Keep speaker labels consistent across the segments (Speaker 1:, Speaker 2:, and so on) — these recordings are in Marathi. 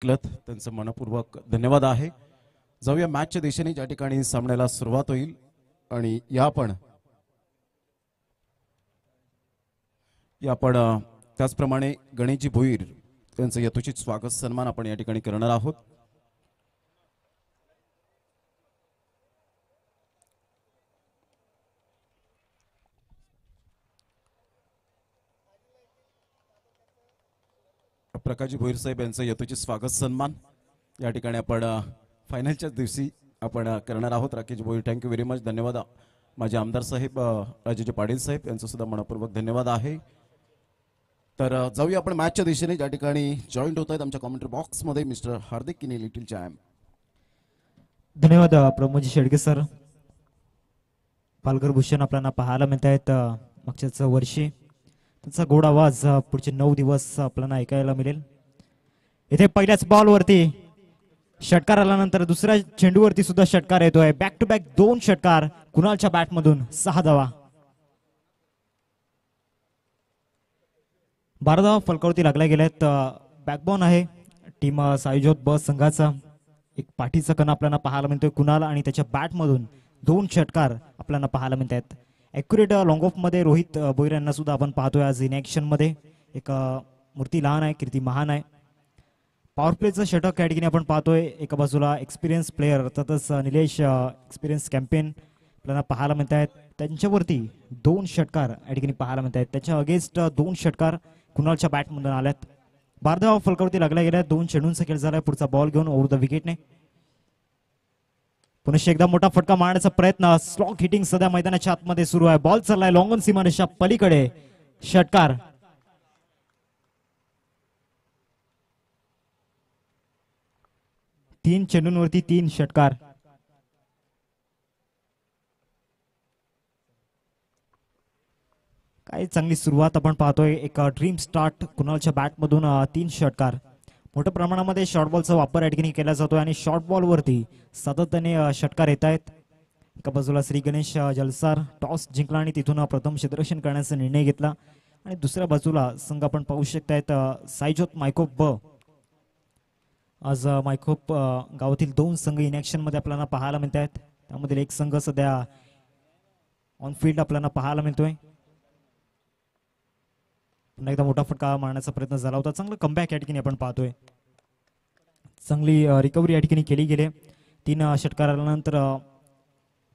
Speaker 1: क्लथ त्यांचं मनपूर्वक धन्यवाद आहे। जाऊया मॅचच्या दिशेने ज्या ठिकाणी सामन्याला सुरुवात होईल आणि या पण त्याचप्रमाणे गणेशजी भोईर त्यांचं यथोचित स्वागत सन्मान आपण या ठिकाणी करणार आहोत। प्रकाशजी भोईर साहेब यांचं यथोचित स्वागत सन्मान या ठिकाणी आपण फायनलच्या दिवशी आपण करणार आहोत। Rakesh Bhoir thank you very much, धन्यवाद। माझे आमदार साहेब राजेजी पाटील साहेब यांचं सुद्धा मनपूर्वक धन्यवाद आहे। तर जाऊया आपण मॅचच्या दिशेने ज्या ठिकाणी जॉईंट होत आहेत आमच्या कमेंट्री बॉक्स मध्ये मिस्टर हार्दिक किने लिटिल चॅम्प।
Speaker 2: धन्यवाद प्रमोदजी शेडगे सर। पालघर भूषण आपल्याला पाहायला मिळत आहेत मागच्याच वर्षी, त्यांचा गोड आवाज पुढचे 9 दिवस आपल्याला ऐकायला मिळेल। इथे पहिल्याच बॉलवरती षटकार आल्यानंतर दुसऱ्या चेंडूवरती सुद्धा षटकार येतोय। बॅक टू बॅक 2 षटकार कुणालच्या बॅटमधून 6 धावा। 12 धावा फलकावरती लागल्या गेल्यात। बॅकबोन आहे टीम साईजोत ब संघाचा। एक पाठीचा कणा आपल्याला पाहायला मिळतोय कुणाल आणि त्याच्या बॅटमधून 2 षटकार आपल्याला पाहायला मिळत आहेत। ॲक्युरेट लॉंग ऑफ मध्ये रोहित भोईर यांना सुद्धा आपण पाहतोय आज इन ॲक्शन मध्ये। एक मूर्ती लहान आहे, कीर्ती महान आहे। पॉवर प्लेचं षटक या ठिकाणी आपण पाहतोय। एका बाजूला एक्सपिरियन्स प्लेयर अर्थातच निलेश एक्सपिरियन्स कॅम्पेन आपल्याला पाहायला मिळत आहेत। त्यांच्यावरती 2 षटकार या ठिकाणी पाहायला मिळत आहेत। त्याच्या अगेन्स्ट 2 षटकार कुणालच्या बॅटमधून आल्यात। 12 धावा फलकावरती लागल्या गेल्या। 2 चेंडूंचा खेळ झालाय। पुढचा बॉल घेऊन ओव्हर द विकेटने पुन्हा एकदा मोठा फटका मारण्याचा प्रयत्न। स्लॉग हिटिंग सध्या मैदानाच्या आतमध्ये सुरू आहे। बॉल चाललाय लॉंग ऑन सीमारेषा पलीकडे, षटकार। तीन चेंडूंवरती 3 षटकार। काय चांगली सुरुवात आपण पाहतोय। एक ड्रीम स्टार्ट कुणालच्या बॅटमधून 3 षटकार। मोठ्या प्रमाणामध्ये शॉर्ट बॉलचा वापर या ठिकाणी केला जातोय आणि शॉर्ट बॉलवरती सातत्याने षटकार येत आहेत। एका बाजूला श्री गणेश जलसार टॉस जिंकला आणि तिथून प्रथम क्षेत्ररक्षण करण्याचा निर्णय घेतला आणि दुसऱ्या बाजूला संघ आपण पाहू शकतायत साईजोत मायकोप ब। आज मायकोप गावातील 2 संघ इन ॲक्शन मध्ये आपल्याला पाहायला मिळत आहेत। त्यामधील एक संघ सध्या ऑन फील्ड आपल्याला पाहायला मिळतोय। पुन्हा एकदा मोठा फटका मारण्याचा प्रयत्न झाला होता। चांगलं कमबॅक या ठिकाणी आपण पाहतोय। चांगली रिकव्हरी या ठिकाणी केली गेली। 3 षटकारानंतर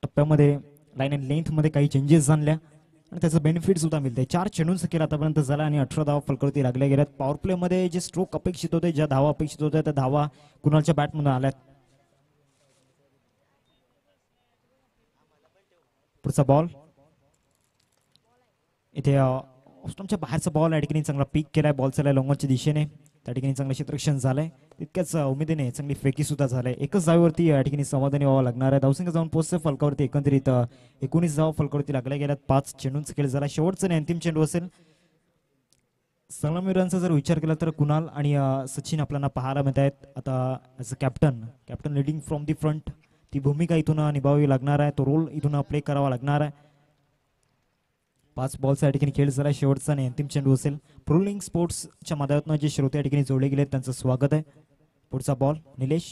Speaker 2: टप्प्यामध्ये लाईन अँड लेंथ मध्ये काही चेंजेस आणल्या आणि त्याचं बेनिफिट सुद्धा मिळतंय। 4 चेंडूंचा खेळ आतापर्यंत झाला आणि 18 धावा फलकावरती लागल्या गेल्यात। पॉवर प्ले मध्ये जे स्ट्रोक अपेक्षित होते, ज्या धावा अपेक्षित होत्या, त्या धावा कुणालच्या बॅटमधून आल्यात। पुढचा बॉल इथे ऑस्ट्रमच्या बाहेरचा बॉल या ठिकाणी चांगला पीक केलाय। बॉल चाललाय लॉंगॉनच्या दिशेने, त्या ठिकाणी चांगलं क्षेत्ररक्षण झालंय। तितक्याच उमेदीने चांगली फेकी सुद्धा झालंय। एकच धावेवरती या ठिकाणी समाधानी व्हावं लागणार आहे। धावसंख्या जाऊन पोहोचते फलकावरती एकंदरीत 19 धावा फलकावरती लागल्या गेल्यात। 5 चेंडूंचा खेळ झाला। शेवटचा आणि अंतिम चेंडू असेल। सलामीवीरांचा जर विचार केला तर कुणाल आणि सचिन आपल्याला पाहायला मिळत आहेत। आता as a captain leading from the front ती भूमिका इथून निभावावी लागणार आहे। तो रोल इथून प्ले करावा लागणार आहे। 5 बॉल्स या ठिकाणी खेळ झाला। शेवटचा आणि अंतिम चेंडू असेल। प्रोलिंग स्पोर्ट्सच्या माध्यमातून जे श्रोते या ठिकाणी जोडले गेले त्यांचं स्वागत आहे। पुढचा बॉल निलेश,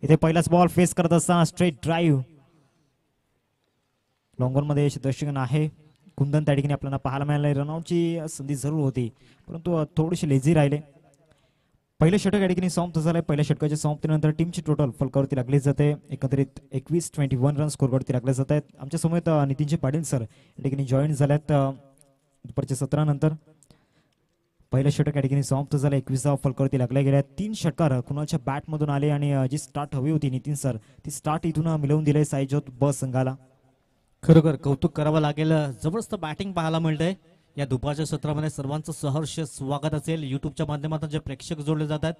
Speaker 2: इथे पहिलाच बॉल फेस करत असताना स्ट्रेट ड्राईव्ह लॉंगॉन मध्ये क्षेत्ररक्षण आहे। कुंदन त्या ठिकाणी आपल्याला पाहायला मिळाले। रनआउटची संधी जरूर होती परंतु थोडेसे लेझी राहिले। पहिलं षटक या ठिकाणी समाप्त झालंय। पहिल्या षटकाच्या समाप्तीनंतर टीमची टोटल फलकावरती लागली जाते। एकंदरीत 21-21 रन स्कोरवरती लागले जात आहेत। आमच्या समोर नितीनजी पाटील सर या ठिकाणी जॉईन झाल्यात दुपारच्या 17 नंतर। पहिलं षटक या ठिकाणी समाप्त झालं। 21 धावा फलकावरती लागल्या गेल्या। 3 षटकार कुणालच्या बॅटमधून आले आणि जी स्टार्ट हवी होती नितीन सर, ती स्टार्ट इथून मिळवून दिले साईजोत ब संघाला।
Speaker 3: खरोखर कौतुक करावं लागेल। जबरदस्त बॅटिंग पाहायला मिळतंय। या दुपारच्या सत्रामध्ये सर्वांचं सहर्ष स्वागत असेल। युट्यूबच्या माध्यमातून जे प्रेक्षक जोडले जातात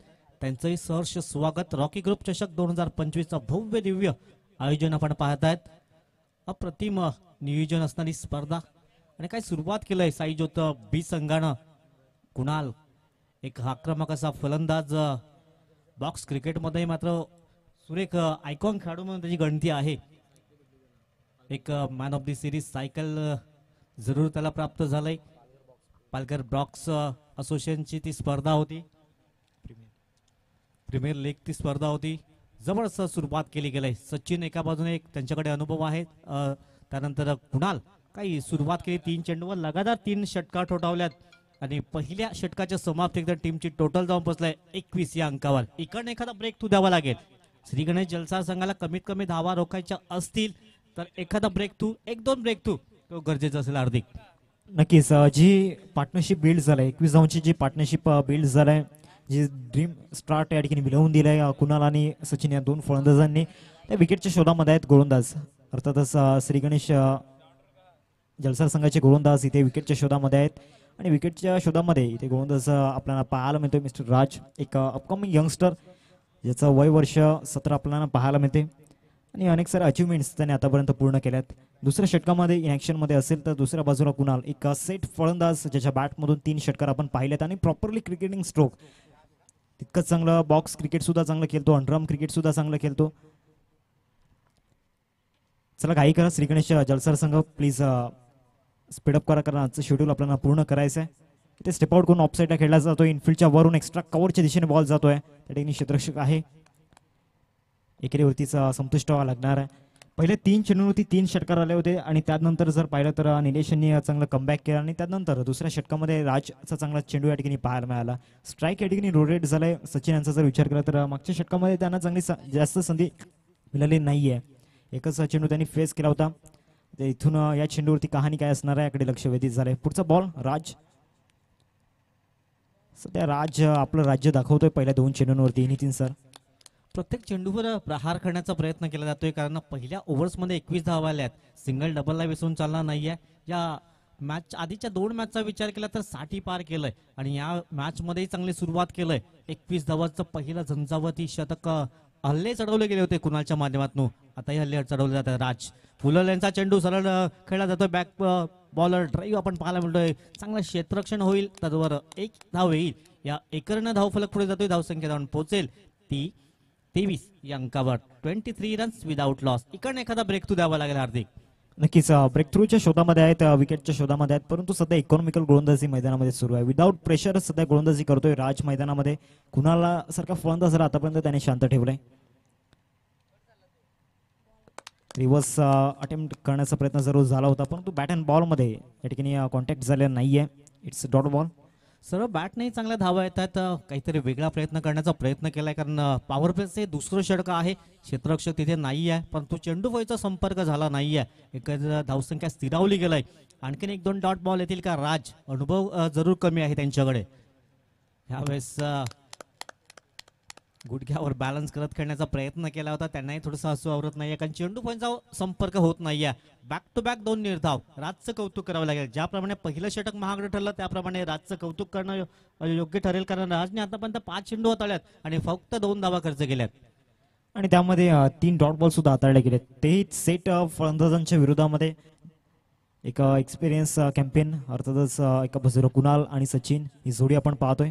Speaker 3: त्यांचंही सहर्ष स्वागत। रॉकी ग्रुप चषक 2025चा भव्य दिव्य आयोजन आपण पाहत आहेत। अप्रतिम नियोजन असणारी स्पर्धा आणि काय सुरुवात केलंय साईजोत बी संघानं। कुणाल एक आक्रमक असा फलंदाज, बॉक्स क्रिकेटमध्ये मात्र सुरेख आयकॉन खेळाडू म्हणून त्याची गणती आहे। एक man of the series cycle जरूर त्याला प्राप्त झालंय। पालघर बॉक्स असोसिएशनची ती स्पर्धा होती। प्रीमियर लीग ती स्पर्धा होती. जबरदस्त सुरुवात केली गेली. सचिन एका बाजूने एक त्यांच्याकडे अनुभव आहे. त्यानंतर कुणाल काही सुरुवात केली. 3 चेंडूवर लगातार 3 षटकार ठोठावल्यात आणि पहिल्या षटकाच्या समाप्तीत टीमची टोटल जाऊन पोहोचलाय 21 या अंकावर. इकडे एखादा ब्रेक थ्रू द्यावा लागेल. श्री गणेश जलसा संघाला कमीत कमी धावा रोखायच्या असतील तर एखादा ब्रेक थ्रू, 1-2 ब्रेक थ्रू तो गरजेचा असेल. हार्दिक
Speaker 2: नक्कीच जी पार्टनरशिप बिल्ड झालंय 21 धावांची जी पार्टनरशिप बिल्ड झालंय, जी ड्रीम स्टार्ट या ठिकाणी मिळवून दिलंय कुणाल आणि सचिन या दोन फलंदाजांनी, त्या विकेटच्या शोधामध्ये आहेत गोलंदाज. अर्थातच श्री गणेश जलसार संघाचे गोलंदाज इथे विकेटच्या शोधामध्ये आहेत आणि विकेटच्या शोधामध्ये इथे गोलंदाज आपल्याला पाहायला मिळतोय मिस्टर राज, एक अपकमिंग यंगस्टर ज्याचं वय वर्ष 17 आपल्याला पाहायला मिळते आणि अनेक सारे अचिव्हमेंट्स त्याने आतापर्यंत पूर्ण केल्यात. दुसऱ्या षटकामध्ये इन ॲक्शनमध्ये असेल तर दुसऱ्या बाजूला कुणाल एक सेट फलंदाज ज्याच्या बॅटमधून 3 षटकार आपण पाहिलेत आणि प्रॉपरली क्रिकेटिंग स्ट्रोक, तितकंच चांगलं बॉक्स क्रिकेट सुद्धा चांगलं खेळतो, अंडरआर्म क्रिकेट सुद्धा चांगलं खेळतो. चला काही करा श्री गणेश जलसार संघ, प्लीज स्पीडअप करा कारण आजचं शेड्यूल आपल्याला पूर्ण करायचं आहे. इथे स्टेप आउट करून ऑफसाईडला खेळला जातोय. इनफिल्डच्या वरून एक्स्ट्रा कव्हरच्या दिशेने बॉल जातोय. त्या ठिकाणी क्षेत्ररक्षक आहे, एकेरीवरतीच संतुष्ट व्हावं लागणार आहे. पहिले 3 चेंडूंवरती 3 षटकार आले होते आणि त्यानंतर जर पाहिलं तर निलेश यांनी चांगलं कमबॅक केलं आणि त्यानंतर दुसऱ्या षटकामध्ये राजचा चांगला चेंडू या ठिकाणी पाहायला मिळाला. स्ट्राईक या ठिकाणी रोटेट झालाय. सचिन यांचा जर विचार केला तर मागच्या षटकामध्ये त्यांना चांगली जास्त संधी मिळाली नाहीये. एकच चेंडू त्यांनी फेस केला होता. इथून या चेंडूवरती कहाणी काय असणार आहे याकडे लक्ष वेधित झालंय. पुढचा बॉल राज. सध्या राज आपलं राज्य दाखवतोय पहिल्या 2 चेंडूंवरती. नितीन सर,
Speaker 3: प्रत्येक चेंडूवर प्रहार करण्याचा प्रयत्न केला जातोय कारण पहिल्या ओव्हर्समध्ये 21 धावा आल्यात. सिंगल डबलला विसरून चालणार नाहीये. या मॅच आधीच्या 2 मॅचचा विचार केला तर 60 पार केलंय आणि या मॅच मध्येही चांगली सुरुवात केलंय. 21 धावाचं पहिलं झंझावती शतक हल्ले चढवले गेले होते कुणालच्या माध्यमातून. आताही हल्ले चढवले जातात. राज फुलर यांचा चेंडू सरळ खेळला जातोय. बॅक बॉलर ड्राईव्ह आपण पाहायला मिळतोय. चांगलं क्षेत्ररक्षण होईल. त्यावर 1 धाव येईल. या एकरनं धावफलक पुढे जातोय. धावसंख्या जाऊन पोहोचेल ती 23 या अंकावर. 23 रन्स विदाउट लॉस. इकडे एखादा ब्रेक थ्रू द्यावा लागेल. हार्दिक
Speaker 2: नक्कीच ब्रेक थ्रूच्या शोधामध्ये आहेत, विकेटच्या शोधामध्ये आहेत, परंतु सध्या इकॉनॉमिकल गोलंदाजी मैदानामध्ये सुरू आहे. विदाउट प्रेशर सध्या गोलंदाजी करतोय राज मैदानामध्ये. कुणाला सारखा फलंदाज आतापर्यंत त्याने शांत ठेवलंय. रिव्हर्स अटेम्प्ट करण्याचा प्रयत्न जरूर झाला होता परंतु बॅट अँड बॉल मध्ये या ठिकाणी कॉन्टॅक्ट झालेला नाहीये. It's dot ball.
Speaker 3: सर्व बॅट नाही चांगल्या धावा येतात. काहीतरी वेगळा प्रयत्न करण्याचा प्रयत्न केलाय कारण पॉवर प्लेचे दुसरं षटक आहे. क्षेत्ररक्षक तिथे नाही आहे परंतु चेंडू वयचा संपर्क झाला नाहीये. एकदा धावसंख्या स्थिरावली गेलाय. आणखीन 1-2 डॉट बॉल येतील का? राज अनुभव जरूर कमी आहे त्यांच्याकडे. यावेळेस गुडघ्यावर बॅलन्स करत खेळण्याचा प्रयत्न केला होता. त्यांनाही थोडंसं हसू आवरत नाहीये कारण चेंडू पॉईंटचा संपर्क होत नाहीये. बॅक टू बॅक 2 निर्धाव. राजचं कौतुक करावं लागेल. ज्याप्रमाणे पहिलं षटक महागडं ठरलं त्याप्रमाणे राजचं कौतुक करणं योग्य ठरेल कारण राजने आतापर्यंत 5 चेंडू हाताळल्यात आणि फक्त 2 धावा खर्च केल्यात
Speaker 2: आणि त्यामध्ये 3 डॉट बॉल सुद्धा हाताळले गेलेत. तेही सेट फलंदाजांच्या विरोधामध्ये. एक एक्सपिरियन्स कॅम्पेन अर्थातच एका बाजूला कुणाल आणि सचिन ही जोडी आपण पाहतोय.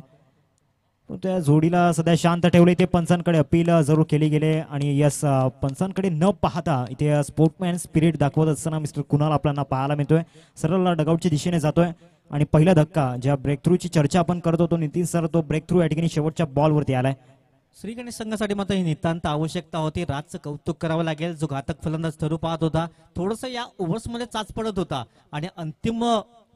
Speaker 2: त्या जोडीला सध्या शांत ठेवले. ते पंचांकडे अपील जरूर केली गेले आणि यस पंचांकडे न पाहता इथे स्पोर्टमॅन स्पिरिट दाखवत असताना मिस्टर कुणाल आपल्याला पाहायला मिळतोय. सरळ डगआउटच्या दिशेने जातोय आणि पहिला धक्का ज्या ब्रेक थ्रूची चर्चा आपण करत होतो नितीन सर, तो ब्रेक थ्रू या ठिकाणी शेवटच्या बॉलवरती आलाय.
Speaker 3: श्री गणेश संघासाठी मात्र ही नितांत आवश्यकता होती. राजचं कौतुक करावं लागेल जो घातक फलंदाज ठरू पाहत होता. थोडंसं या ओव्हर्समध्ये चाच पडत होता आणि अंतिम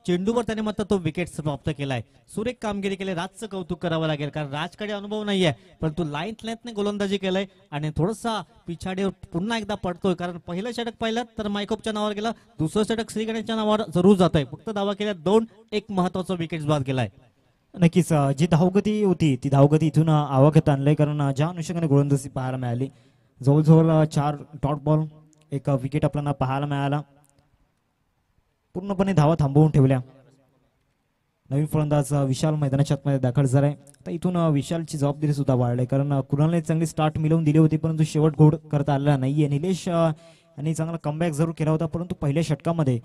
Speaker 3: चेंडूवर त्याने मात्र तो विकेट प्राप्त केलाय. सुरेख कामगिरी केली. राजचं कौतुक करावं लागेल कारण राजकडे अनुभव नाहीये परंतु लेंथने गोलंदाजी केलंय आणि थोडासा पिछाडीवर पुन्हा एकदा पडतोय कारण पहिलं षटक पाहिलं तर मायकोपच्या नावावर गेलं. दुसरं षटक श्री गणेशच्या नावावर जरूर जात आहे. फक्त धावा केल्या 2. एक महत्वाचा विकेट बाद केलाय.
Speaker 2: नक्कीच जी धावगती होती ती धावगती इथून आवाक्यात आणलंय कारण ज्या अनुषंगाने गोलंदाजी पाहायला मिळाली जवळजवळ 4 डॉट बॉल 1 विकेट आपल्याला पाहायला मिळाला. पूर्णपणे धावा थांबवून ठेवल्या. नवीन फलंदाज विशाल मैदानाच्या आतमध्ये दाखल झालाय. आता इथून विशालची जबाबदारी सुद्धा वाढली कारण कुणालने चांगली स्टार्ट मिळवून दिली होती परंतु शेवट गोड करता आलेला नाहीये. निलेश यांनी चांगला कमबॅक जरूर केला होता परंतु पहिल्या षटकामध्ये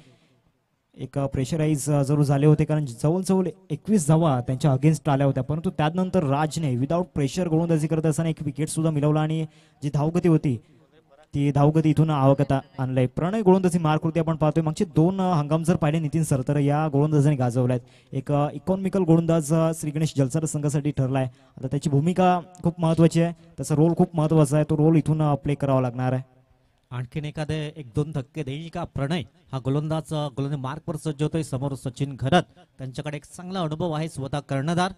Speaker 2: एक प्रेशराईज जरूर झाले होते कारण जवळजवळ 21 धावा त्यांच्या अगेन्स्ट आल्या होत्या परंतु त्यानंतर राजने विदाउट प्रेशर गोलंदाजी करत असताना 1 विकेट सुद्धा मिळवला आणि जी धावगती होती ती धावगती इथून आवकता आणलंय. प्रणय गोलंदाजी मार्कवरती आपण पाहतोय. मागचे 2 हंगाम जर पाहिले नितीन सर तर या गोलंदाजाने गाजवल्यात. एक इकॉनॉमिकल गोलंदाज श्री गणेश जलसार संघासाठी ठरलाय. आता त्याची भूमिका खूप महत्वाची आहे, त्याचा रोल खूप महत्वाचा आहे. तो रोल इथून प्ले करावा लागणार आहे.
Speaker 3: आणखीन एखादे 1-2 धक्के देईल का प्रणय? हा गोलंदाज मार्कवर सज्ज होतोय. समोर सचिन घरत, त्यांच्याकडे एक चांगला अनुभव आहे. स्वतः कर्णधार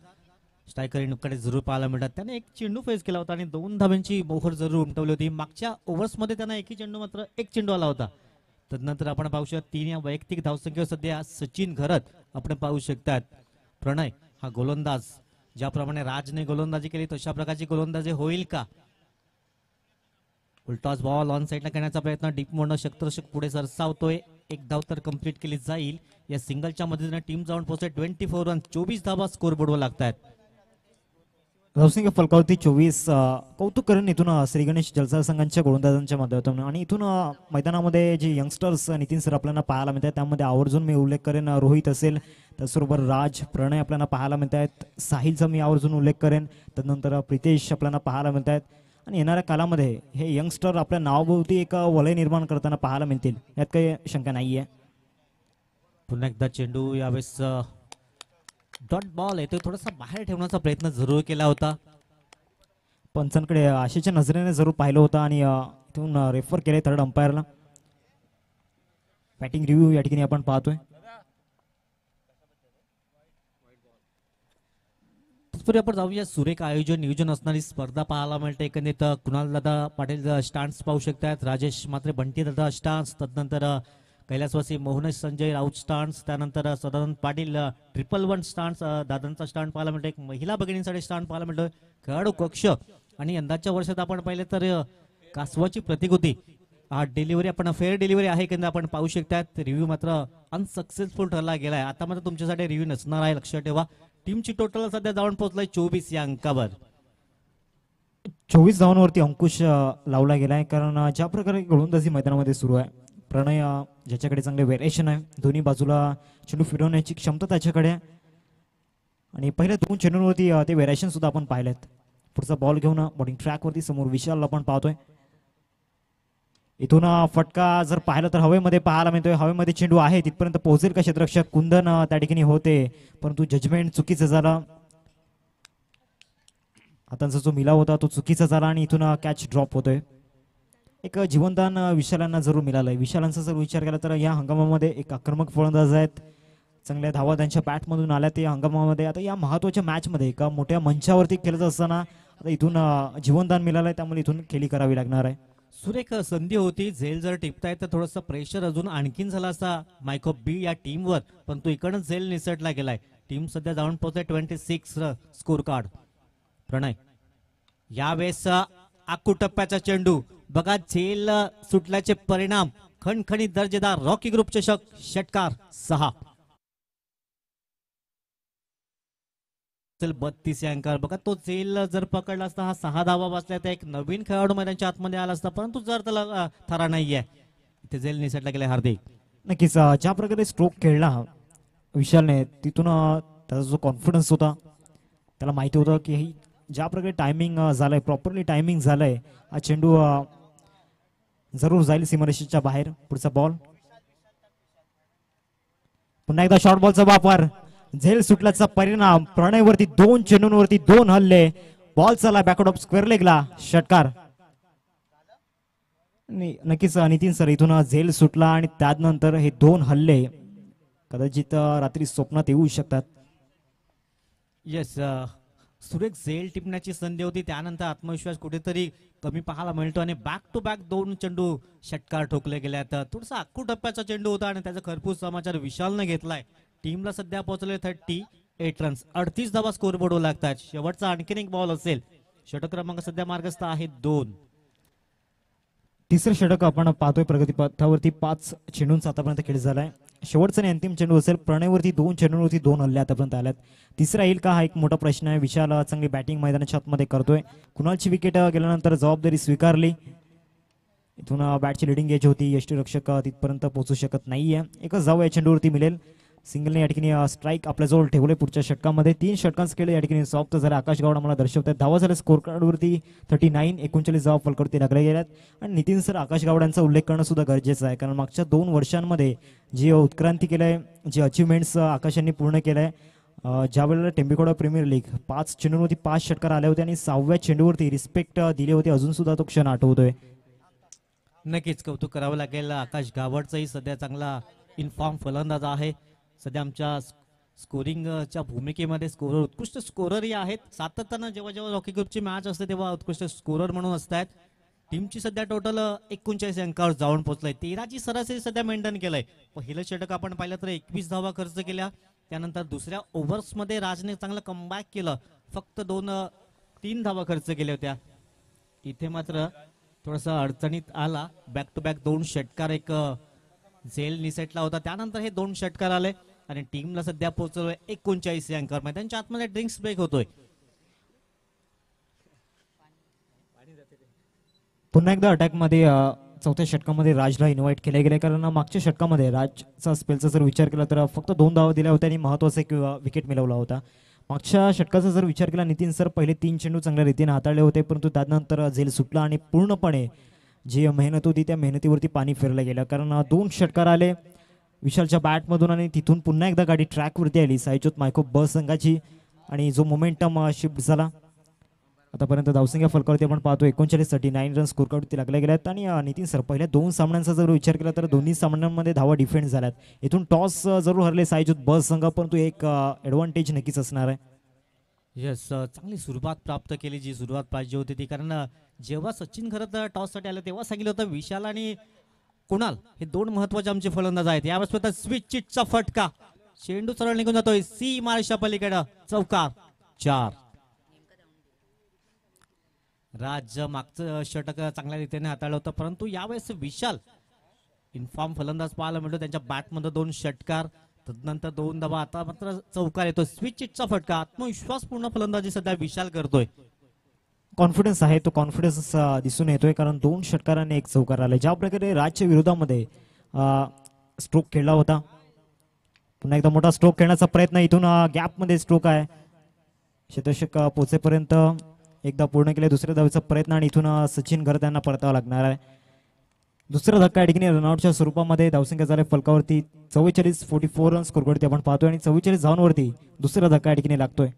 Speaker 3: स्ट्रायकर कडे जरूर पाहायला मिळतात. त्याने एक चेंडू फेस केला होता आणि 2 धाब्यांची मोहर जरूर उमटवली होती. मागच्या ओव्हर्समध्ये त्यांना एकही चेंडू मात्र एक चेंडू आला होता. तदनंतर आपण पाहू शकता 3 या वैयक्तिक धावसंख्येवर सध्या सचिन घरत आपण पाहू शकतात. प्रणय हा गोलंदाज ज्याप्रमाणे राजने गोलंदाजी केली तशा प्रकारची गोलंदाजी होईल का? उलटॉस बॉल ऑन साईडला करण्याचा प्रयत्न, डीप मोडणं शक्तरक्षक पुढे सरसावतोय. एक धाव तर कंप्लीट केली जाईल. या सिंगलच्या मदतीने टीम जाऊन पोहोचते 24 रन. 24 धावा स्कोर बोर्डवर लागतात.
Speaker 2: धावसंख्य फलकावरती 24. कौतुक करेन इथून श्री गणेश जलसार संघांच्या गोलंदाजांच्या माध्यमातून. आणि इथून मैदानामध्ये जे यंगस्टर्स नितीन सर आपल्याला पाहायला मिळतात त्यामध्ये आवर्जून मी उल्लेख करेन रोहित असेल, त्याचबरोबर राज, प्रणय आपल्याला पाहायला मिळत आहेत. साहिलचा मी आवर्जून उल्लेख करेन. त्यानंतर प्रितेश आपल्याला पाहायला मिळत आहेत. आणि येणाऱ्या कालामध्ये हे यंगस्टर आपल्या नावाभोवती एक वलय निर्माण करताना पाहायला मिळतील, यात काही शंका नाहीये.
Speaker 3: पुन्हा एकदा चेंडू यावेळेस डॉट बॉल येतो. थोडासा बाहेर ठेवण्याचा प्रयत्न जरूर केला होता.
Speaker 2: पंचांकडे आशेच्या नजरेने जरूर पाहिलं होतं आणि इथून रेफर केले थर्ड अंपायरला. बॅटिंग रिव्ह्यू या ठिकाणी आपण पाहतोय.
Speaker 3: तत्पूर्वी आपण जाऊया. सुरेख आयोजन नियोजन असणारी स्पर्धा पाहायला मिळते. एकंदरीत कुणाल दादा पाटील स्टान्स पाहू शकतात, राजेश मात्रे बंटी दादा स्टान्स, तदनंतर कैलासवासी मोहनेश संजय राऊत स्टान्स, त्यानंतर सदानंद पाटील 111 स्टान्स दादांचा स्टांड पाहायला मिळतो. एक महिला भगिनींसाठी स्टांड पाहायला मिळतोय. खेळाडू कक्ष आणि यंदाच्या वर्षात आपण पाहिले तर कासवाची प्रतिकृती हा डिलिव्हरी आपण फेअर डिलिव्हरी आहे की आपण पाहू शकतात. रिव्ह्यू मात्र अनसक्सेसफुल ठरला गेलाय. आता मात्र तुमच्यासाठी रिव्ह्यू नसणार आहे, लक्षात ठेवा. टीमची टोटल सध्या जाऊन पोहोचलाय 24 या अंकावर.
Speaker 2: 24 धावांवरती अंकुश लावला गेलाय. कारण ज्या प्रकारे गोलंदाजी मैदानामध्ये सुरू आहे, प्रणय ज्याच्याकडे चांगले व्हेरिएशन आहे, दोन्ही बाजूला चेंडू फिरवण्याची क्षमता त्याच्याकडे आहे. आणि पहिल्या 2 चेंडूंवरती ते व्हेरिएशन सुद्धा आपण पाहिलेत. पुढचा बॉल घेऊन बॉलिंग ट्रॅकवरती समोर विशाल आपण पाहतोय. इथून फटका जर पाहिलं तर हवेमध्ये पाहायला मिळतोय. हवेमध्ये चेंडू आहे, तिथपर्यंत पोहोचेल का क्षेत्ररक्षक? कुंदन त्या ठिकाणी होते, परंतु जजमेंट चुकीचं झालं. हातांचा जो मिलाव होता तो चुकीचा झाला आणि इथून कॅच ड्रॉप होतोय. एक जीवनदान विशालांना जरूर मिळालंय. विशालांचा जर विचार केला तर या हंगामामध्ये एक आक्रमक फलंदाज आहेत, चांगल्या धावा त्यांच्या बॅटमधून आल्या ते हंगामामध्ये. आता या महत्वाच्या मॅचमध्ये एका मोठ्या मंचावरती खेळत असताना आता इथून जीवनदान मिळालंय, त्यामुळे इथून खेळी करावी लागणार आहे.
Speaker 3: सुरेख संधी होती. झेल जर टिपताय तर थोडंसं प्रेशर अजून आणखीन झाला असता मायको बी या टीमवर, परंतु इकडनं झेल निसटला गेलाय. टीम सध्या जाऊन पोहोचते 26 स्कोर कार्ड. प्रणय यावेळेस आकू टप्प्याचा चेंडू बघा. झेल सुटल्याचे परिणाम खणखणीत दर्जेदार रॉकी ग्रुप चषक षटकार 6. 32 या अंकावर बघा. तो झेल जर पकडला असता हा 6 धावा बसल्या तर एक नवीन खेळाडू मैदानाच्या आतमध्ये आला असता, परंतु जर त्याला थरा नाहीये, इथे झेल निसटला गेलाय. हार्दिक
Speaker 2: नक्कीच ज्या प्रकारे स्ट्रोक खेळला विशालने, तिथून त्याचा जो कॉन्फिडन्स होता, त्याला माहिती होतं की ज्या प्रकारे टायमिंग झालंय, प्रॉपरली टायमिंग झालंय, हा चेंडू जरूर जाईल सीमारेषेच्या बाहेर. पुढचा बॉल पुन्हा एकदा शॉर्ट बॉलचा वापर. झेल सुटल्याचा परिणाम प्रणयवरती 2 चेंडूंवरती 2 हल्ले. बॉल चालला बॅकआउट ऑफ स्क्वेअर लेगला, षटकार. नक्कीच नितीन सर, इथून झेल सुटला आणि त्यानंतर हे 2 हल्ले कदाचित रात्री स्वप्नात येऊ शकतात.
Speaker 3: येस, सुरेख झेल टिपण्याची संधी होती, त्यानंतर आत्मविश्वास कुठेतरी कमी पाहायला मिळतो आणि बॅक टू बॅक 2 चेंडू षटकार ठोकले गेले. तर थोडासा आखू टप्प्याचा चेंडू होता आणि त्याचा खरपूस समाचार विशालने घेतलाय. टीमला सध्या पोहोचले 38 रन्स. 38 धावा स्कोर बोर्डवर लागतात. शेवटचा आणखीन एक बॉल असेल. षटक क्रमांक सध्या मार्गस्थ आहे 2.
Speaker 2: तिसरं षटक आपण पाहतोय प्रगती पथावरती. 5 चेंडूंचा आतापर्यंत खेळ झालाय. शेवटचा आणि अंतिम चेंडू असेल. प्रणयवरती 2 चेंडूंवरती 2 हल्ले आतापर्यंत आल्यात. तिसरा येईल का हा एक मोठा प्रश्न आहे. विशाल चांगली बॅटिंग मैदानाच्या आतमध्ये करतोय. कुणालची विकेट गेल्यानंतर जबाबदारी स्वीकारली. इथून बॅटची लिडिंग एज होती, यष्टीरक्षक तिथपर्यंत पोहोचू शकत नाहीये. एकच धाव या चेंडूवरती मिळेल. सिंगलने या ठिकाणी स्ट्राईक आपल्याजवळ ठेवले पुढच्या षटकामध्ये 3 षटकांचं खेळ या ठिकाणी सॉफ्ट झाले. आकाश गावड आम्हाला दर्शवतात. धावा झाल्या स्कोर कार्डवरती 39 धावा फलकावरती लागल्या गेल्यात. आणि नितीन सर, आकाश गावड यांचा उल्लेख करणं सुद्धा गरजेचं आहे, कारण मागच्या 2 वर्षांमध्ये जी उत्क्रांती केलंय, जे अचिव्हमेंट्स आकाश यांनी पूर्ण केलंय. ज्या वेळेला टेंबेगौडा प्रीमियर लीग 5 चेंडूंवरती 5 षटकार आले होते आणि 6व्या चेंडूवरती रिस्पेक्ट दिली होती, अजून सुद्धा तो क्षण आठवतोय.
Speaker 3: नक्कीच कौतुक करावं लागेल. आकाश गावडचाही सध्या चांगला इन्फॉर्म फलंदाज आहे. सध्या आमच्या स्कोरिंगच्या भूमिकेमध्ये स्कोरर, उत्कृष्ट स्कोररही आहेत. सातत्यानं जेव्हा जेव्हा रॉकी ग्रुपची मॅच असते तेव्हा उत्कृष्ट स्कोरर म्हणून असतात. टीमची सध्या टोटल 39 अंकावर जाऊन पोहोचलाय. 13ची सरासरी सध्या मेंटेन केलंय. पहिलं षटक आपण पाहिलं तर 21 धावा खर्च केल्या. त्यानंतर दुसऱ्या ओव्हर्समध्ये राजने चांगलं कमबॅक केलं. फक्त 3 धावा खर्च केल्या होत्या. इथे मात्र थोडासा अडचणीत आला. बॅक टू बॅक 2 षटकार एक झेल निसटला होता. त्यानंतर हे 2 षटकार आले आणि टीमला सध्या पोहोचलोय 39 अंकावर. त्यांच्या आतमध्ये ड्रिंक्स ब्रेक होतोय.
Speaker 2: पुन्हा एकदा अटॅकमध्ये चौथ्या षटकामध्ये राजला इन्व्हाइट केले गेले, कारण मागच्या षटकामध्ये राजचा स्पेलचा जर विचार केला तर फक्त 2 धावा दिल्या होत्या आणि महत्वाचा एक विकेट मिळवला होता. मागच्या षटकाचा जर विचार केला, नितीन सर पहिले 3 चेंडू चांगल्या रीतीने हाताळले होते, परंतु त्यानंतर झेल सुटला आणि पूर्णपणे जी मेहनत होती त्या मेहनतीवरती पाणी फिरलं गेलं. कारण 2 षटकार आले विशालच्या बॅटमधून आणि तिथून पुन्हा एकदा गाडी ट्रॅकवरती आली साईजोत मायको ब संघाची, आणि जो मोमेंटम शिफ्ट झाला. आतापर्यंत धावसंख्या फलकावरती आपण पाहतो 39 रन स्कोर कार्डवरती लागल्या गेल्यात. आणि नितीन सर पहिल्या 2 सामन्यांचा जर विचार केला तर दोन्ही सामन्यांमध्ये धावा डिफेंड झाल्यात. इथून टॉस जरूर हरले साईजोत ब संघ, परंतु एक ॲडव्हान्टेज नक्कीच असणार आहे.
Speaker 3: येस, चांगली सुरुवात प्राप्त केली, जी सुरुवात पाहिजे होती ती. कारण जेव्हा सचिन खरं तर टॉससाठी आलं तेव्हा सांगितलं होतं विशाल आणि कुणाल हे 2 महत्वाचे आमचे फलंदाज आहेत. यावेळेस स्विच चिटचा फटका, चेंडू सरळ निघून जातोय सी मार्शा पलीकडे, चौकार 4. राज मागचं षटक चांगल्या रीतीने हाताळलं होतं, परंतु यावेळेस विशाल इन्फॉर्म फलंदाज पाहायला मिळतो. त्यांच्या बॅटमध्ये 2 षटकार, तदनंतर 2 धावा, आता मात्र चौकार येतो. स्विच चिटचा फटका, आत्मविश्वासपूर्ण फलंदाजी सध्या विशाल करतोय.
Speaker 2: कॉन्फिडन्स आहे, तो कॉन्फिडन्स दिसून येतोय, कारण 2 षटकारांनी 1 चौकार आले. ज्या प्रकारे राजच्या विरोधामध्ये स्ट्रोक खेळला होता, पुन्हा एकदा मोठा स्ट्रोक खेळण्याचा प्रयत्न. इथून गॅपमध्ये स्ट्रोक आहे, शतशक पोहोचेपर्यंत एकदा पूर्ण केले. दुसऱ्या धावेचा प्रयत्न आणि इथून सचिन घर त्यांना परतावा लागणार आहे. दुसरा धक्का या ठिकाणी रनआउटच्या स्वरूपामध्ये. धावसंख्या झाले फलकावरती 44 रन स्कोरवरती आपण पाहतोय आणि 44 धावांवरती दुसरा धक्का या ठिकाणी लागतोय.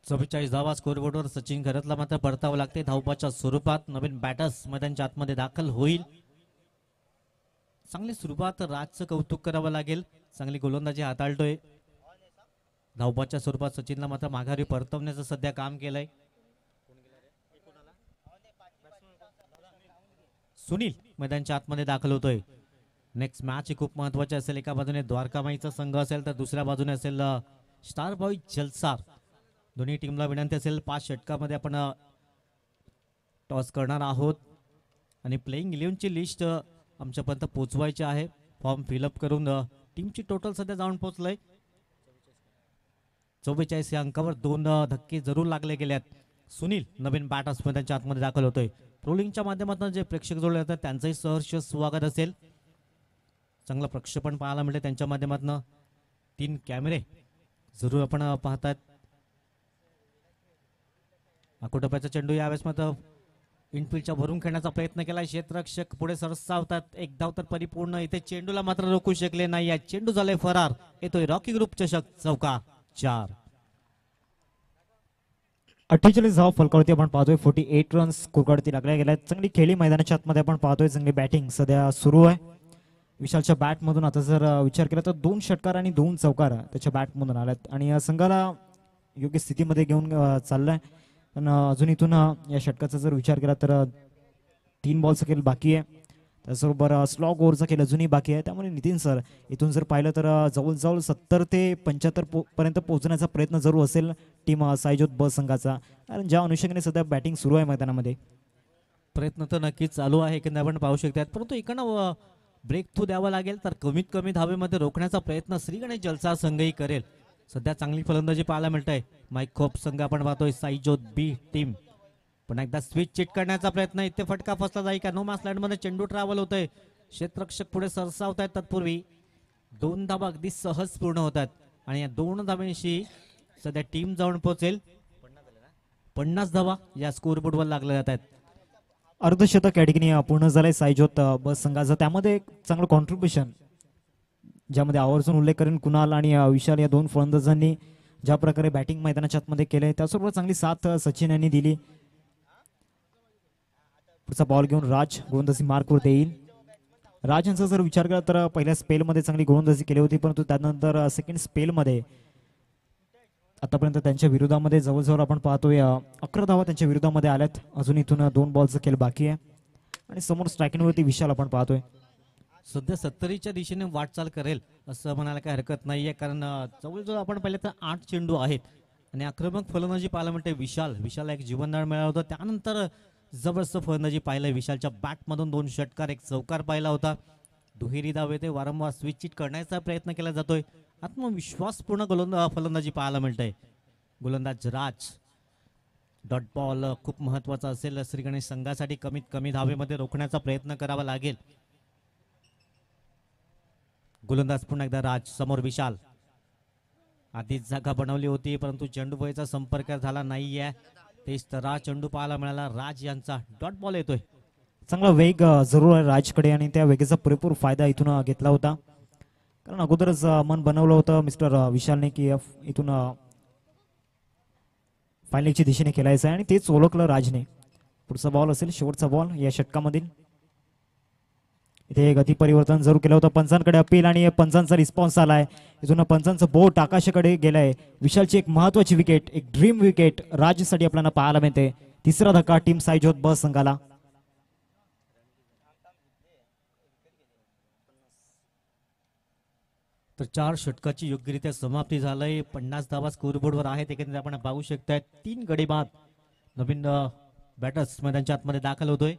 Speaker 3: 44 धावा स्कोरबोर्डवर सचिन घरातला मात्र परतावं लागते. धावपाच्या स्वरूपात नवीन बॅटर्स मैदानाच्या आतमध्ये दाखल होईल. चांगली सुरुवात, राजचं कौतुक करावं लागेल. चांगली गोलंदाजी हाताळतोय. धावपाच्या स्वरूपात सचिनला मात्र माघारी परतवण्याचं सध्या काम केलंय. सुनील मैदानाच्या आतमध्ये दाखल होतोय. नेक्स्ट मॅच खूप महत्वाची असेल. एका बाजूने द्वारकामाईचा संघ असेल तर दुसऱ्या बाजूने असेल स्टार बॉय जलसार. दोन्ही टीमला विनंती असेल 5 षटकामध्ये आपण टॉस करणार आहोत आणि प्लेइंग 11ची लिस्ट आमच्यापर्यंत पोहोचवायची आहे. फॉर्म फिलअप करून टीमची टोटल सध्या जाऊन पोहोचलंय 44 या अंकावर. 2 धक्के जरूर लागले गेल्यात. सुनील नवीन बॅटर्स मैदानाच्या आतमध्ये दाखल होतोय. ट्रोलिंगच्या माध्यमातून जे प्रेक्षक जोडले जातात त्यांचंही सहर्ष स्वागत असेल. चांगलं प्रक्षेपण पाहायला मिळते त्यांच्या माध्यमातून. 3 कॅमेरे जरूर आपण पाहतात. अकोटप्याचा चेंडू यावेळेस मात्र इनफिल्डच्या भरून खेळण्याचा प्रयत्न केला. क्षेत्ररक्षक पुढे सरसावतात. 1 धाव तर परिपूर्ण. इथे चेंडूला मात्र रोखू शकले नाही. या चेंडू झाले फरार. येतोय रॉकी ग्रुप चषक, चौका 4.
Speaker 2: 48 धाव फलकावरती आपण पाहतोय. 48 रन्स स्कोरकार्डवरती लागल्या गेल्या. चांगली खेळी मैदानाच्या आतमध्ये आपण पाहतोय. चांगली बॅटिंग सध्या सुरू आहे विशालच्या बॅटमधून. आता जर विचार केला तर 2 षटकार आणि 2 चौकार त्याच्या बॅटमधून आल्यात आणि संघाला योग्य स्थितीमध्ये घेऊन चाललाय. पण अजून इथून या षटकाचा जर विचार केला तर 3 बॉलचा खेळ बाकी आहे. त्याचबरोबर स्लॉग ओव्हरचा खेळ अजूनही बाकी आहे. त्यामुळे नितीन सर इथून जर पाहिलं तर जवळजवळ 70 ते 75 पर्यंत पोहोचण्याचा प्रयत्न जरूर असेल टीम साईजोत ब संघाचा, कारण ज्या अनुषंगाने सध्या बॅटिंग सुरू आहे मैदानामध्ये.
Speaker 3: प्रयत्न तर नक्कीच चालू आहे की आपण पाहू शकतात, परंतु इकडनं ब्रेक थ्रू द्यावा लागेल तर कमीत कमी धावेमध्ये रोखण्याचा प्रयत्न श्री गणेश जलसा संघही करेल. सध्या चांगली फलंदाजी पाहायला मिळते. माईक खोप संघ आपण पाहतोय. साईजोत बी टीम पण एकदा स्विच चिट करण्याचा प्रयत्न. इथे फटका फसला जाईल का? नो मॅच लाईन मध्ये चेंडू ट्रॅव्हल होतोय. क्षेत्ररक्षक पुढे सरसावत आहेत. तत्पूर्वी 2 धावा अगदी सहज पूर्ण होतात आणि या 2 धाब्यांशी सध्या टीम जाऊन पोहोचेल. 50 धावा या स्कोरबोर्डवर लागल्या जात आहेत.
Speaker 2: अर्धशतक या ठिकाणी पूर्ण झालंय साईजोत बस संघाचं. त्यामध्ये एक चांगलं कॉन्ट्रीब्युशन ज्यामध्ये आवर्जून उल्लेख करेन कुणाल आणि विशाल या दोन फलंदाजांनी ज्या प्रकारे बॅटिंग मैदानाच्या आतमध्ये केलंय त्याचबरोबर चांगली साथ सचिन यांनी दिली. पुढचा बॉल घेऊन राज गोलंदाजी मार्कवर येईल. राज यांचा जर विचार केला तर पहिल्या स्पेलमध्ये चांगली गोलंदाजी केली होती, परंतु त्यानंतर सेकंड स्पेलमध्ये आतापर्यंत त्यांच्या विरोधामध्ये जवळजवळ आपण पाहतोय 11 धावा त्यांच्या विरोधामध्ये आल्यात. अजून इथून 2 बॉलचं खेळ बाकी आहे आणि समोर स्ट्रायकिंगवरती विशाल आपण पाहतोय.
Speaker 3: सध्या 70च्या दिशेने वाटचाल करेल असं म्हणायला काही हरकत नाहीये, कारण जवळजवळ आपण पाहिलं तर 8 चेंडू आहेत आणि आक्रमक फलंदाजी पाहायला म्हणते विशाल एक जीवनदान मिळाला होता. त्यानंतर जबरदस्त फलंदाजी पाहिलं विशालच्या बॅटमधून 2 षटकार 1 चौकार पाहिला होता. दुहेरी धावे ते वारंवार स्विच करण्याचा प्रयत्न केला जातोय. आत्मविश्वासपूर्ण फलंदाजी पाहायला मिळते. गोलंदाज राज डॉट बॉल खूप महत्वाचा असेल श्रीगणेश संघासाठी. कमीत कमी धावेमध्ये रोखण्याचा प्रयत्न करावा लागेल. गोलंदाज पुन्हा एकदा राज, समोर विशाल. आधीच जागा बनवली होती परंतु चेंडू वयचा संपर्क झाला नाहीये. तेच तर चेंडू पाहायला मिळाला. राज यांचा डॉट बॉल येतोय.
Speaker 2: चांगला वेग जरूर आहे राजकडे आणि त्या वेगाचा पुरेपूर फायदा इथून घेतला होता, कारण अगोदरच मन बनवलं होतं मिस्टर विशालने की इथून फायनलच्या दिशेने खेळायचं आहे आणि तेच ओळखलं राजने. पुढचा बॉल असेल शेवटचा बॉल या षटकामधील. इथे गती परिवर्तन जरूर केलं होतं. पंचांकडे अपील आणि पंचांचा रिस्पॉन्स आलाय. इथून पंचांचं बोट आकाशाकडे गेलंय. विशालची एक महत्वाची विकेट, एक ड्रीम विकेट राजसाठी आपल्याला पाहायला मिळते. तिसरा धक्का टीम साईजोत बस संघाला.
Speaker 3: तर 4 षटकाची योग्यरित्या समाप्ती झालंय. 50 धावा स्कोरबोर्डवर आहेत. एकंदरीत आपण पाहू शकताय 3 गडी बाद. नवीन बॅटर्स मैदानाच्या आतमध्ये दाखल होतोय.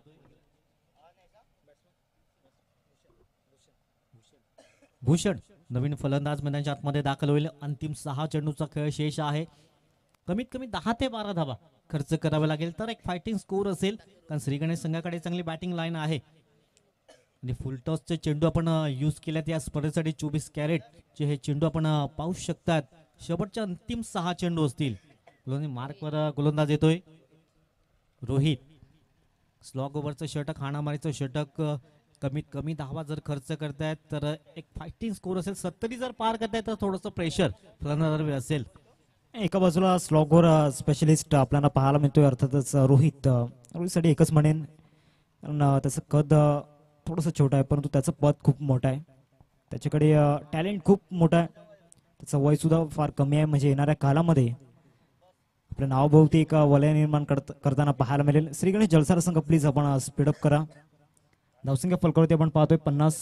Speaker 3: भूषण नवीन फलंदाज मैदानाच्या आतमध्ये दाखल होईल. अंतिम 6 चेंडूचा खेळ शेष आहे. कमीत कमी 10 ते 12 धावा खर्च करावे लागेल तर एक फायटिंग स्कोर असेल, कारण श्रीगणेश संघाकडे चांगली बॅटिंग लाईन आहे आणि फुलटॉसचे चेंडू आपण यूज केल्यात या स्पर्धेसाठी. 24 कॅरेट चे हे चेंडू आपण पाहू शकतात. शेवटच्या अंतिम 6 चेंडू असतील. मार्कवर गोलंदाज येतोय रोहित. स्लॉग ओव्हरचं षटक, हाणामारीचं षटक. कमीत कमी धावा जर खर्च करतायत तर एक फायटिंग स्कोर असेल. 70 जर पार करतायत तर थोडंसं प्रेशर फलंदाजावर असेल.
Speaker 2: एका बाजूला स्लॉगवर स्पेशलिस्ट आपल्याला पाहायला मिळतोय अर्थातच रोहितसाठी एकच म्हणेन, कारण त्याचं कद थोडंसं छोटं आहे परंतु त्याचं पद खूप मोठं आहे. त्याच्याकडे टॅलेंट खूप मोठं आहे. त्याचं वय सुद्धा फार कमी आहे. म्हणजे येणाऱ्या कालामध्ये आपल्या नावाभोवती एक वलय निर्माण करताना पाहायला मिळेल. श्रीगणेश जलसार संघ प्लीज आपण स्पीडअप करा. धावसंख्या फलकावरती आपण पाहतोय 50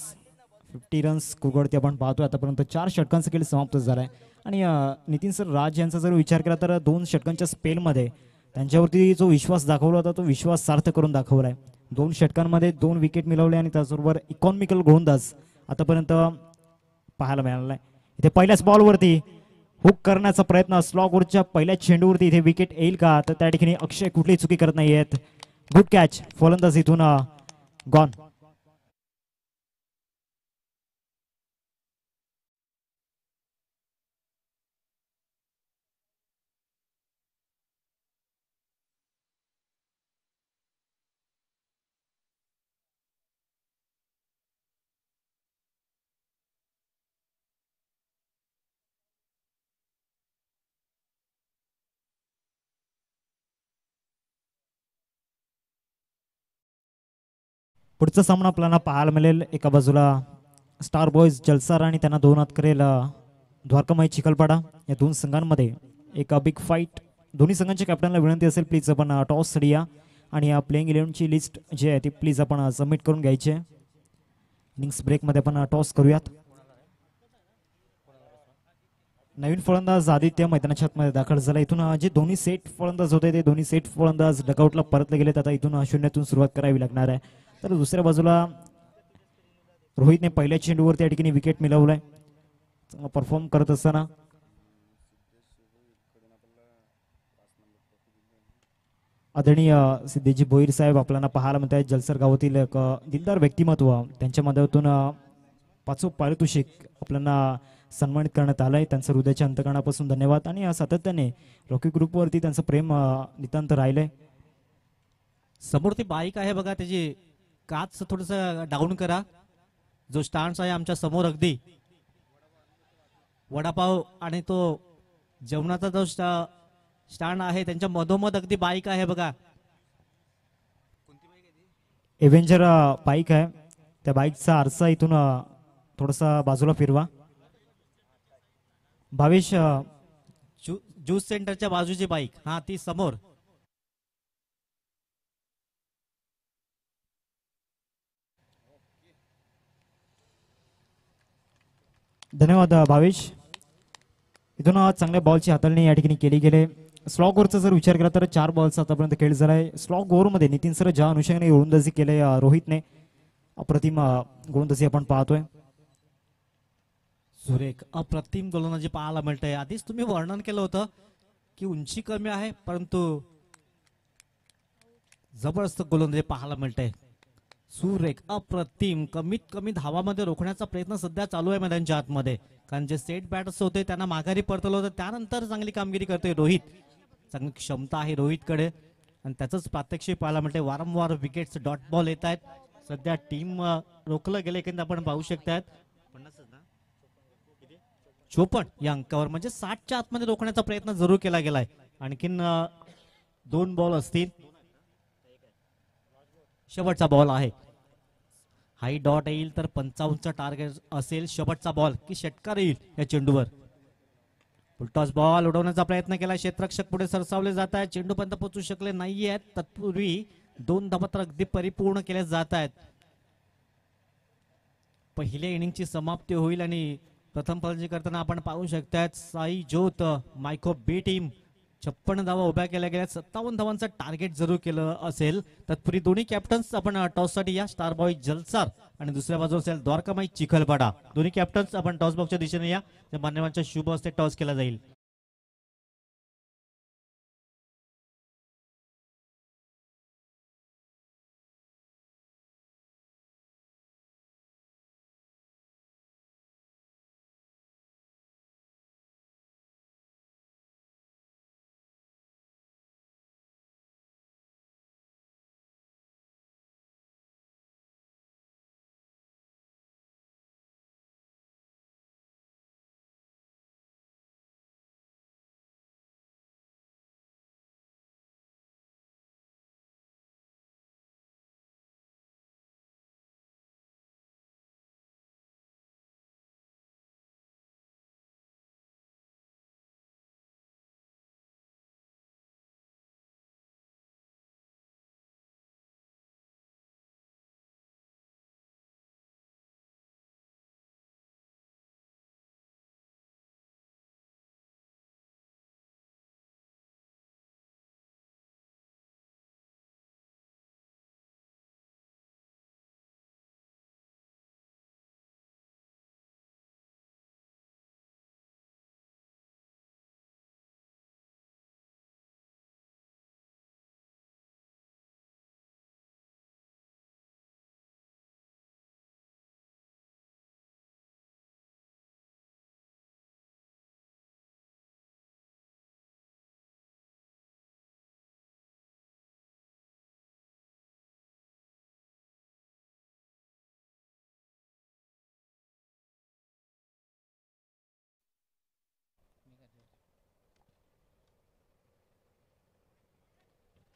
Speaker 2: रन्स स्कोरवरती आपण पाहतोय. आतापर्यंत 4 षटकांचा खेळ समाप्त झालाय आणि नितीन सर राज यांचा जर विचार केला तर 2 षटकांच्या स्पेलमध्ये त्यांच्यावरती जो विश्वास दाखवला होता तो विश्वास सार्थ करून दाखवलाय. 2 षटकांमध्ये 2 विकेट मिळवले आणि त्याचबरोबर इकॉनॉमिकल गोलंदाज आतापर्यंत पाहायला मिळाला आहे. इथे पहिल्याच बॉलवरती हुक करण्याचा प्रयत्न. स्लॉगवरच्या पहिल्या चेंडूवरती इथे विकेट येईल का, तर त्या ठिकाणी अक्षय कुठलीही चुकी करत नाहीयेत. Good catch. फलंदाज इथून गॉन. पुढचा सामना आपल्याला पाहायला मिळेल. एका बाजूला स्टार बॉयज जलसार आणि त्यांना 2 हात करेल द्वारकामाई चिखलपाडा. या 2 संघांमध्ये एक बिग फाईट. दोन्ही संघांच्या कॅप्टनला विनंती असेल प्लीज आपण टॉस साठी या आणि या प्लेइंग 11ची लिस्ट जी आहे ती प्लीज आपण सबमिट करून घ्यायची आहे. इनिंग्स ब्रेकमध्ये आपण टॉस करूयात. नवीन फलंदाज आदित्य मैदानाच्या आतमध्ये दाखल झाला. इथून जे दोन्ही सेट फलंदाज होते ते दोन्ही सेट फलंदाज डगआउटला परतले गेलेत. आता इथून 0तून सुरुवात करावी लागणार आहे. तर दुसऱ्या बाजूला रोहितने पहिल्या चेंडूवरती या ठिकाणी विकेट मिळवलाय. चांगला परफॉर्म करत असताना आदरणीय सिद्धेजी भोईर साहेब आपल्याला पाहायला मिळत आहेत. जलसर गावातील एक दिलदार व्यक्तिमत्व. त्यांच्या माध्यमातून पाचवं पारितोषिक आपल्याला सन्मानित करण्यात आलं आहे. त्यांचं हृदयाच्या अंतकरणापासून धन्यवाद. आणि सातत्याने रॉकी ग्रुपवरती त्यांचं प्रेम नितांत राहिलंय.
Speaker 3: समोर ती बाईक आहे बघा, त्याची काच थोडस डाऊन करा. जो स्टँड आहे आमच्या समोर अगदी वडापाव आणि तो जेवणाचा जो स्टँड आहे त्यांच्या मधोमध अगदी बाईक आहे बघा.
Speaker 2: एव्हेंजर बाईक आहे. त्या बाईकचा आरसा इथून थोडासा बाजूला फिरवा. भावेश
Speaker 3: ज्यूस सेंटरच्या बाजूची बाईक, हा ती समोर.
Speaker 2: धन्यवाद भावेश. इथून चांगल्या बॉलची हाताळणी या ठिकाणी केली गेली. स्लॉग ओव्हरचा जर विचार केला तर 4 बॉल्स आतापर्यंत खेळ झालाय. स्लॉग ओव्हरमध्ये नितीन सर ज्या अनुषंगाने गोलंदाजी केले रोहितने, अप्रतिम गोलंदाजी आपण पाहतोय.
Speaker 3: सुरेख अप्रतिम गोलंदाजी पाहायला मिळतंय. आधीच तुम्ही वर्णन केलं होतं की उंची कमी आहे, परंतु जबरदस्त गोलंदाजी पाहायला मिळतंय. सुरेख अप्रतिम, कमीत कमी धावामध्ये रोखण्याचा प्रयत्न सध्या चालू आहे मैदानाच्या आतमध्ये. कारण जे सेट बॅटर्स होते त्यांना माघारी परतवलं होतं, त्यानंतर चांगली कामगिरी करतोय रोहित. चांगली क्षमता आहे रोहितकडे आणि त्याचंच प्रात्यक्षिक पाहायला मिळते. वारंवार विकेट्स डॉट बॉल येत आहेत. सध्या टीम रोखलं गेलं एकंदर आपण पाहू शकतात. 54 या अंकावर, म्हणजे 60च्या आतमध्ये रोखण्याचा प्रयत्न जरूर केला गेलाय. आणखीन 2 बॉल असतील. शेवटचा बॉल आहे. हाई डॉट येईल तर 55चा टार्गेट असेल. शेवटचा बॉल की षटकार येईल या चेंडूवर. फुलटॉस बॉल उडवण्याचा प्रयत्न केला. क्षेत्ररक्षक पुढे सरसावले जात आहेत. चेंडूपर्यंत पोहोचू शकले नाहीयेत. तत्पूर्वी 2 धावा तर अगदी परिपूर्ण केल्या जात आहेत. पहिल्या इनिंगची समाप्ती होईल आणि प्रथम फलंदाजी करताना आपण पाहू शकतात साई ज्योत मायको बी टीम 56 धावा उभ्या केल्या गेल्या. 57 धावांचं टार्गेट जरूर केलं असेल. तत्पूर्वी दोन्ही कॅप्टन्स आपण टॉससाठी या. स्टार बॉय जलसार आणि दुसऱ्या बाजूला असेल द्वारकामाई चिखलपाडा. दोन्ही कॅप्टन्स आपण टॉस बॉक्सच्या दिशेने या. मान्यवांच्या शुभ हस्ते टॉस केला जाईल.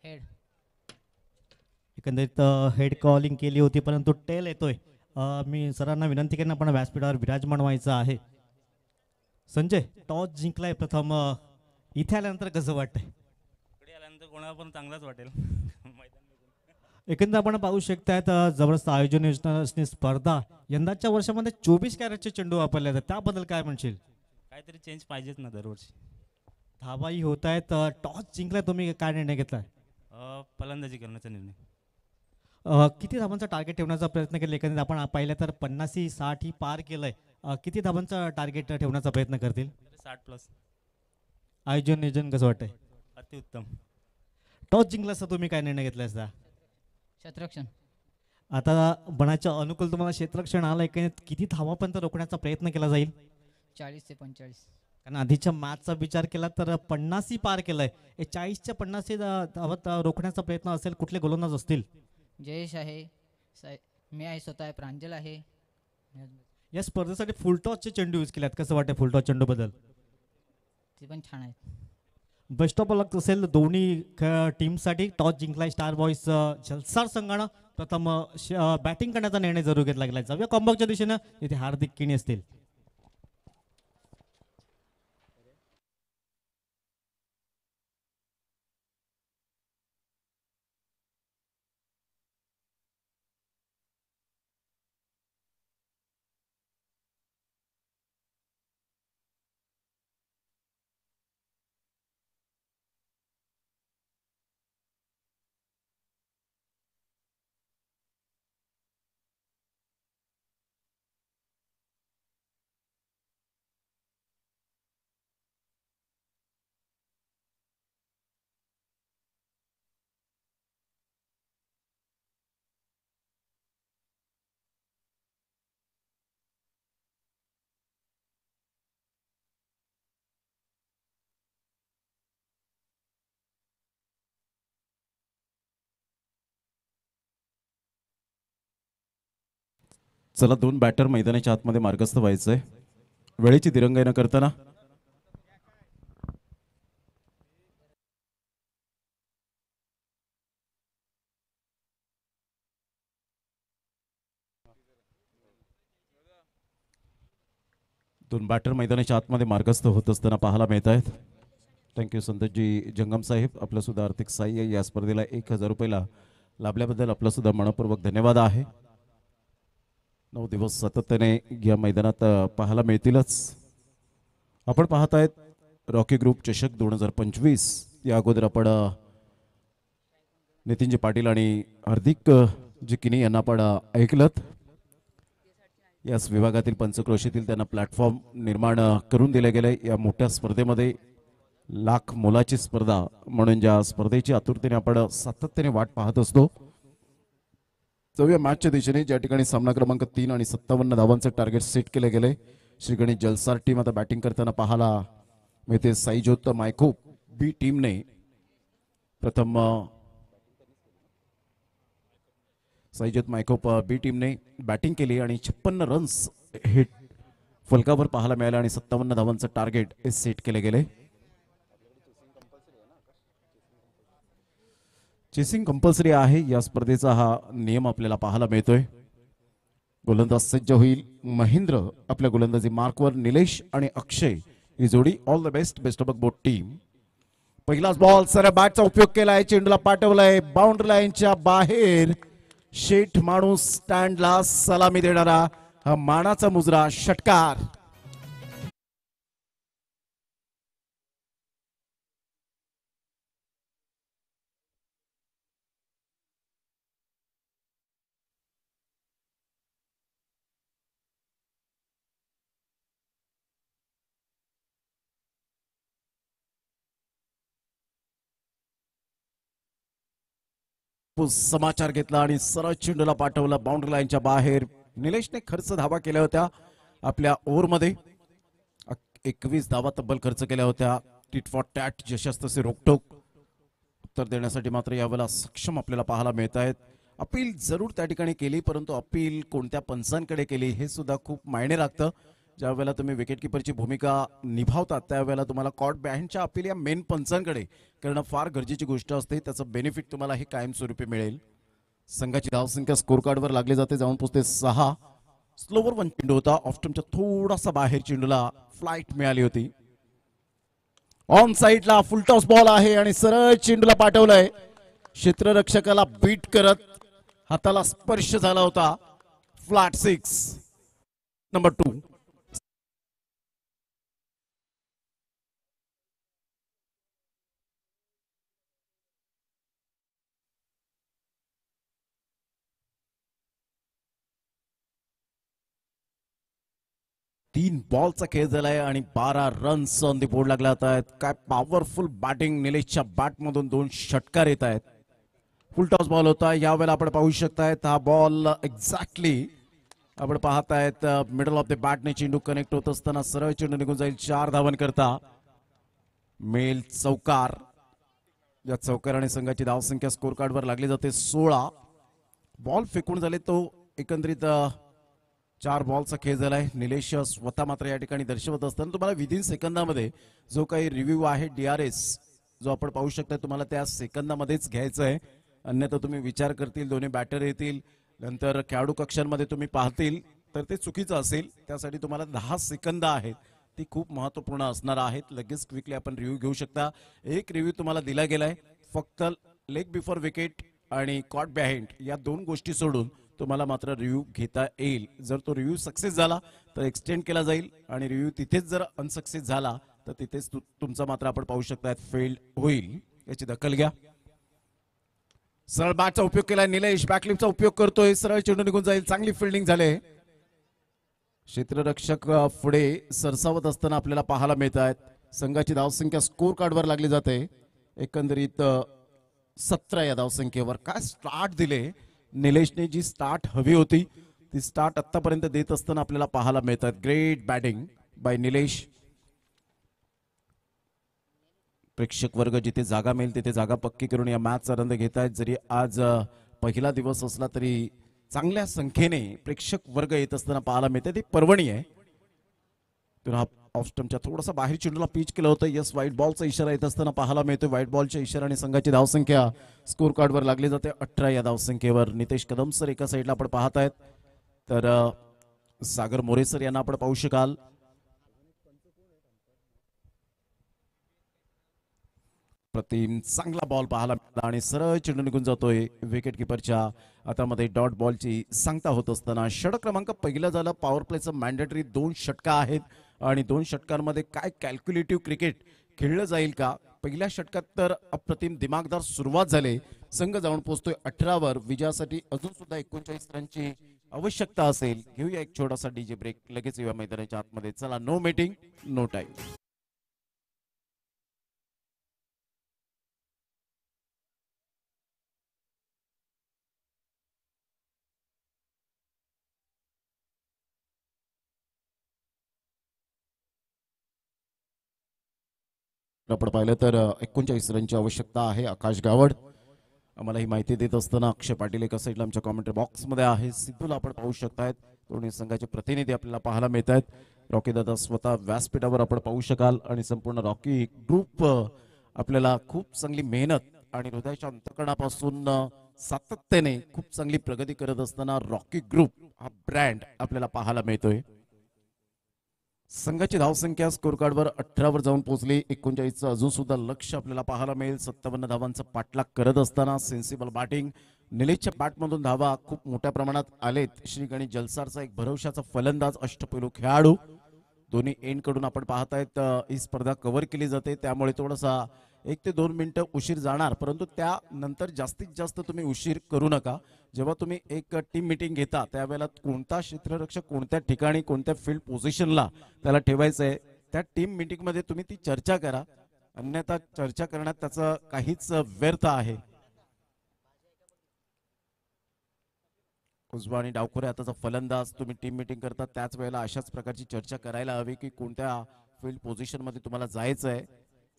Speaker 4: हेड
Speaker 3: एकंदरीत हेड कॉलिंग केली होती, परंतु टेल येतोय. मी सरांना विनंती करेन आपण व्यासपीठावर विराजमान व्हायचं आहे. संजय, टॉस जिंकलाय प्रथम, इथे आल्यानंतर कसं वाटतंय?
Speaker 5: इकडे आल्यानंतर कोणाला पण चांगलाच वाटेल.
Speaker 3: एकंदर आपण पाहू शकतात जबरदस्त आयोजन योजना असणे स्पर्धा. यंदाच्या वर्षामध्ये 24 कॅरेटचे चेंडू वापरले जातात, त्याबद्दल काय म्हणशील?
Speaker 5: काहीतरी चेंज पाहिजेच ना दरवर्षी.
Speaker 3: धावाही होत आहेत. टॉस जिंकलाय, तुम्ही काय निर्णय घेतलाय?
Speaker 5: फलंदाजी करण्याचा निर्णय.
Speaker 3: किती धावांचा टार्गेट ठेवण्याचा प्रयत्न केला? एकंदरीत आपण पाहिलं तर 50-60 ही पार केलंय. किती धावांचा टार्गेट ठेवण्याचा प्रयत्न करतील?
Speaker 5: 60+.
Speaker 3: आयोजन नियोजन कसं वाटतंय?
Speaker 5: अतिउत्तम.
Speaker 3: टॉस जिंकला असता तुम्ही काय निर्णय घेतला असता?
Speaker 4: क्षेत्ररक्षण.
Speaker 3: आता बनाच्या अनुकूल तुम्हाला क्षेत्ररक्षण आलं किती धावापर्यंत रोखण्याचा प्रयत्न केला जाईल?
Speaker 4: 40 ते 45.
Speaker 3: कारण आधीच्या मॅचचा विचार केला तर 50 पार केलंय. 40च्या 50 धावत रोखण्याचा प्रयत्न असेल. कुठले गोलंदाज असतील?
Speaker 4: जयेश आहे, मी आहे, स्वतः प्रांजल आहे.
Speaker 3: या स्पर्धेसाठी फुलटॉसचे चेंडू यूज केल्यात. कसं वाटतं फुलटॉस चेंडू बद्दल?
Speaker 4: ते पण छान आहेत.
Speaker 3: बेस्ट ऑफ लक असेल दोन्ही टीमसाठी. टॉस जिंकलाय स्टार बॉईज जलसार संघानं. प्रथम बॅटिंग करण्याचा निर्णय जरूर घेतला गेला. जाऊया कॉम्बॅकच्या दिशेनं, इथे हार्दिक किणी असतील.
Speaker 1: चला, 2 बॅटर मैदानाच्या आतमध्ये मार्गस्थ व्हायचंय. वेळेची दिरंगाई न करताना दोन बॅटर मैदानाच्या आतमध्ये मार्गस्थ होत असताना पाहायला मिळत आहेत. थँक्यू संतोषजी जंगम साहेब, आपलं सुद्धा आर्थिक सहाय्य या स्पर्धेला 1000 रुपयाला लाभल्याबद्दल आपलं सुद्धा मनपूर्वक धन्यवाद आहे. 9 दिवस सातत्याने या मैदानात पाहायला मिळतीलच. आपण पाहत आहेत रॉकी ग्रुप चषक 2025. या अगोदर आपण नितीनजी पाटील आणि हार्दिक जी किनी यांना आपण ऐकलत. याच विभागातील पंचक्रोशीतील त्यांना प्लॅटफॉर्म निर्माण करून दिले गेले. या मोठ्या स्पर्धेमध्ये लाख मोलाची स्पर्धा म्हणून ज्या स्पर्धेची आतुरतेने आपण सातत्याने वाट पाहत असतो. चौव्या मॅचच्या दिशेने ज्या ठिकाणी सामना क्रमांक 3 आणि 57 धावांचे टार्गेट सेट केले गेले. श्रीगणेश जलसार टीम आता बॅटिंग करताना पाहायला मिळते. साईजोत मायकोप बी टीमने प्रथम बी टीमने बॅटिंग केली आणि 56 रन्स हिट फलकावर पाहायला मिळाले आणि 57 धावांचं टार्गेट हे सेट केले गेले. चेसिंग कंपल्सरी आहे या स्पर्धेचा हा नियम आपल्याला पाहायला मिळतोय. गोलंदाज सज्ज होईल. महेंद्र आपल्या गोलंदाजी मार्कवर. निलेश आणि अक्षय ही जोडी. All the best. Best of both team. पहिलाच बॉल सरळ बॅटचा उपयोग केलाय. चेंडूला पाठवलाय बाउंड्री लाईनच्या बाहेर. शेठ माणूस स्टँडला सलामी देणारा हा मानाचा मुजरा षटकार. समाचार घेतला आणि सरळ चेंडूला पाठवला बाउंड्री लाईनच्या बाहेर. निलेशने खर्च धावा केल्या होत्या आपल्या ओव्हरमध्ये. 21 धावा तब्बल खर्च केल्या होत्या. टिट फॉर टॅट जशास तसे रोकटोक उत्तर देण्यासाठी मात्र यावेळेला सक्षम आपल्याला पाहायला मिळत आहेत. अपील जरूर त्या ठिकाणी केली, परंतु अपील कोणत्या पंचांकडे केली हे सुद्धा खूप मायने राखतं. ज्या वेळेला तुम्ही विकेटकीपरची भूमिका निभावतात त्यावेळेला तुम्हाला कॉर्ट बँडच्या अपील या मेन पंचांकडे करणं फार गरजेची गोष्ट असते. त्याचं बेनिफिट तुम्हाला हे कायमस्वरूपी मिळेल. संघाची धावसंख्या स्कोर कार्डवर लागली जाते. जाऊन पोचते 6. स्लोवर 1 चेंडू होता. ऑफस्टमच्या थोडासा बाहेर चेंडूला फ्लाईट मिळाली होती. ऑन साईडला फुलटॉस बॉल आहे आणि सरळ चेंडूला पाठवलंय. क्षेत्ररक्षकाला बीट करत हाताला स्पर्श झाला होता. फ्लॅट 6. नंबर 2. तीन बॉलचा खेळ झालाय आणि 12 रन्स ऑन दी बोर्ड लागला आहेत. काय पॉवरफुल बॅटिंग. निलेशच्या बॅटमधून 2 षटकार येत आहेत. फुल टॉस बॉल होता. यावेळेला आपण पाहू शकतायत हा बॉल एक्झॅक्टली आपण पाहतायत मिडल ऑफ द बॅटने चेंडू कनेक्ट होत असताना सरळ चेंडू निघून जाईल 4 धावन करता मेल चौकार. या चौकाराने संघाची धावसंख्या स्कोर कार्डवर लागली जाते 16. बॉल फेकून झाले तो एकंदरीत 4 बॉलचा खेळ झालाय. निलेश स्वतः मात्र या ठिकाणी दर्शवत असताना तुम्हाला विदिन सेकंदामध्ये जो काही रिव्ह्यू आहे DRS जो आपण पाहू शकता तुम्हाला त्या सेकंदामध्येच घ्यायचा आहे. अन्यथा तुम्ही विचार करतील दोन्ही बॅटर येतील नंतर खेळाडू कक्षांमध्ये तुम्ही पाहतील तर ते चुकीचं असेल. त्यासाठी तुम्हाला 10 सेकंद आहेत ती खूप महत्त्वपूर्ण असणार आहेत. लगेच क्विकली आपण रिव्ह्यू घेऊ शकता. एक रिव्ह्यू तुम्हाला दिला गेलाय फक्त लेग बिफोर विकेट आणि कॉट बिहाइंड या 2 गोष्टी सोडून तुम्हाला मात्र रिव्ह्यू घेता येईल. जर तो रिव्ह्यू सक्सेस झाला तर एक्सटेंड केला जाईल आणि रिव्ह्यू तिथेच जर अनसक्सेस झाला तर तिथेच तुमचा मात्र आपण पाहू शकता फेल्ड होईल. याची दखल घ्या. सरळ बॅटचा उपयोग केलाय निलेश. बॅकलिपचा उपयोग करतोय. सरळ चेंडू निघून जाईल. चांगली फिल्डिंग झाले. क्षेत्ररक्षक पुढे सरसावत असताना आपल्याला पाहायला मिळत आहेत. संघाची धावसंख्या स्कोर कार्डवर लागली जाते एकंदरीत 17 या धावसंख्येवर. काय स्टार्ट दिले निलेशने. जी स्टार्ट हवी होती ती स्टार्ट आतापर्यंत देत असताना आपल्याला पाहायला मिळतात. Great batting by Nilesh. प्रेक्षक वर्ग जिथे जागा मिळेल तिथे जागा पक्की करून या मॅचचा आनंद घेत आहेत. जरी आज पहिला दिवस असला तरी चांगल्या संख्येने प्रेक्षक वर्ग येत असताना पाहायला मिळते. ती पर्वणी आहे. तर हा ऑफ स्टंपच्या थोडासा बाहेर चेंडूला पिच केलं होतं. यस व्हाईट बॉलचा इशारा येत असताना पाहायला मिळतोय. व्हाईट बॉलच्या इशाराने संघाची धावसंख्या स्कोर कार्डवर लागली जाते 18 या धावसंख्येवर. नितेश कदम सर एका साईडला आपण पाहत आहेत तर सागर मोरे सर यांना आपण पाहू शकाल. प्रतिम चांगला बॉल पाहायला मिळाला आणि सरळ चेंडू निघून जातोय विकेट किपरच्या हातामध्ये. डॉट बॉलची सांगता होत असताना षटक क्रमांक पहिला झाला. पॉवर प्लेचं मॅन्डेटरी 2 षटका आहेत आणि 2 षटकांमध्ये काय कॅल्क्युलेटिव्ह क्रिकेट खेळलं जाईल का. पहिल्या षटकात तर अप्रतिम दिमागदार सुरुवात झाली. संघ जाऊन पोहोचतोय 18वर. विजयासाठी अजून सुद्धा 39 रनची आवश्यकता असेल. घेऊया एक छोटासा डीजे ब्रेक. लगेच येऊया मैदानाच्या आतमध्ये. चला नो मीटिंग नो टाइम. आपण पाहिलं तर 39 रनची आवश्यकता आहे. आकाश गावड आम्हाला ही माहिती देत असताना अक्षय पाटील एका साईडला आमच्या कॉमेंट्री बॉक्समध्ये आहे. सिद्धूला आपण पाहू शकतायत. दोन्ही संघाचे प्रतिनिधी आपल्याला पाहायला मिळत आहेत. रॉकी दादा स्वतः व्यासपीठावर आपण पाहू शकाल आणि संपूर्ण रॉकी ग्रुप आपल्याला खूप चांगली मेहनत आणि हृदयाच्या अंतकरणापासून सातत्याने खूप चांगली प्रगती करत असताना रॉकी ग्रुप हा ब्रँड आपल्याला पाहायला मिळतोय. संघाची धावसंख्या स्कोर कार्डवर 18वर जाऊन पोहोचली. 39चं अजून सुद्धा लक्ष आपल्याला पाहायला मिळेल. 57 धावांचा पाठलाग करत असताना सेन्सिबल बॅटिंग. निलेशच्या बॅटमधून धावा खूप मोठ्या प्रमाणात आलेत. श्रीगणी जलसारचा एक भरवशाचा फलंदाज अष्टपैलू खेळाडू. दोन्ही एंड कडून आपण पाहतायत ही स्पर्धा कव्हर केली जाते त्यामुळे थोडासा 1 ते 2 मिनिटं उशीर जाणार. परंतु त्यानंतर जास्तीत जास्त तुम्ही उशीर करू नका. जेव्हा तुम्ही एक टीम मीटिंग घेता त्यावेळेला कोणता क्षेत्ररक्षक कोणत्या ठिकाणी कोणत्या फील्ड पोझिशनला त्याला ठेवायचं आहे त्या टीम मीटिंग मध्ये तुम्ही ती चर्चा करा. अन्यथा चर्चा करण्यात त्याचं काहीच व्यर्थ आहे. उजवा आणि डावखुरे हाताचा फलंदाज तुम्ही टीम मीटिंग करता त्याच वेळेला अशाच प्रकारची चर्चा करायला हवी की कोणत्या फील्ड पोझिशन मध्ये तुम्हाला जायचं आहे.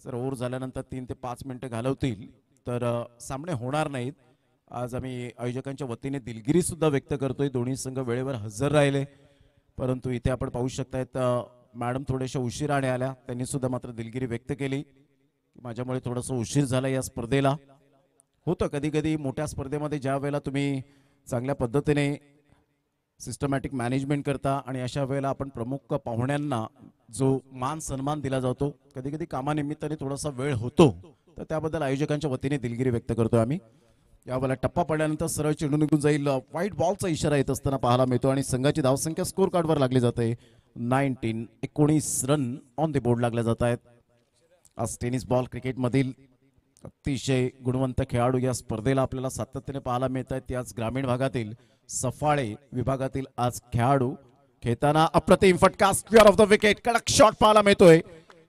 Speaker 1: जर ओव्हर झाल्यानंतर 3 ते 5 मिनिटं घालवतील तर सामने होणार नाहीत. आज आम्ही आयोजकांच्या वतीने दिलगिरी सुद्धा व्यक्त करतोय. दोन्ही संघ वेळेवर हजर राहिले परंतु इथे आपण पाहू शकतायत मॅडम थोड्याशा उशिराने आल्या. त्यांनी सुद्धा मात्र दिलगिरी व्यक्त केली की माझ्यामुळे थोडासा उशीर झाला या स्पर्धेला. होतं कधी कधी मोठ्या स्पर्धेमध्ये ज्या वेळेला तुम्ही चांगल्या पद्धतीने सिस्टमॅटिक मॅनेजमेंट करता आणि अशा वेळेला आपण प्रमुख पाहुण्यांना जो मान सन्मान दिला जातो कधी कधी कामानिमित्ताने थोडासा वेळ होतो तर त्याबद्दल आयोजकांच्या वतीने दिलगिरी व्यक्त करतोय आम्ही. यावेळेला टप्पा पडल्यानंतर सरळ चेंडू निघून जाईल. व्हाईट बॉलचा इशारा येत असताना पाहायला मिळतो आणि संघाची धावसंख्या स्कोर कार्डवर लागली जाते 19 रन ऑन द बोर्ड लागल्या जात आहेत. आज टेनिस बॉल क्रिकेटमधील अतिशय गुणवंत खेळाडू या स्पर्धेला आपल्याला सातत्याने पाहायला मिळत आहेत. याच ग्रामीण भागातील सफाळे विभागातील आज खेळाडू खेळताना अप्रतिम फटका स्क्वेअर ऑफ द विकेट. कडक शॉट पाहायला मिळतोय.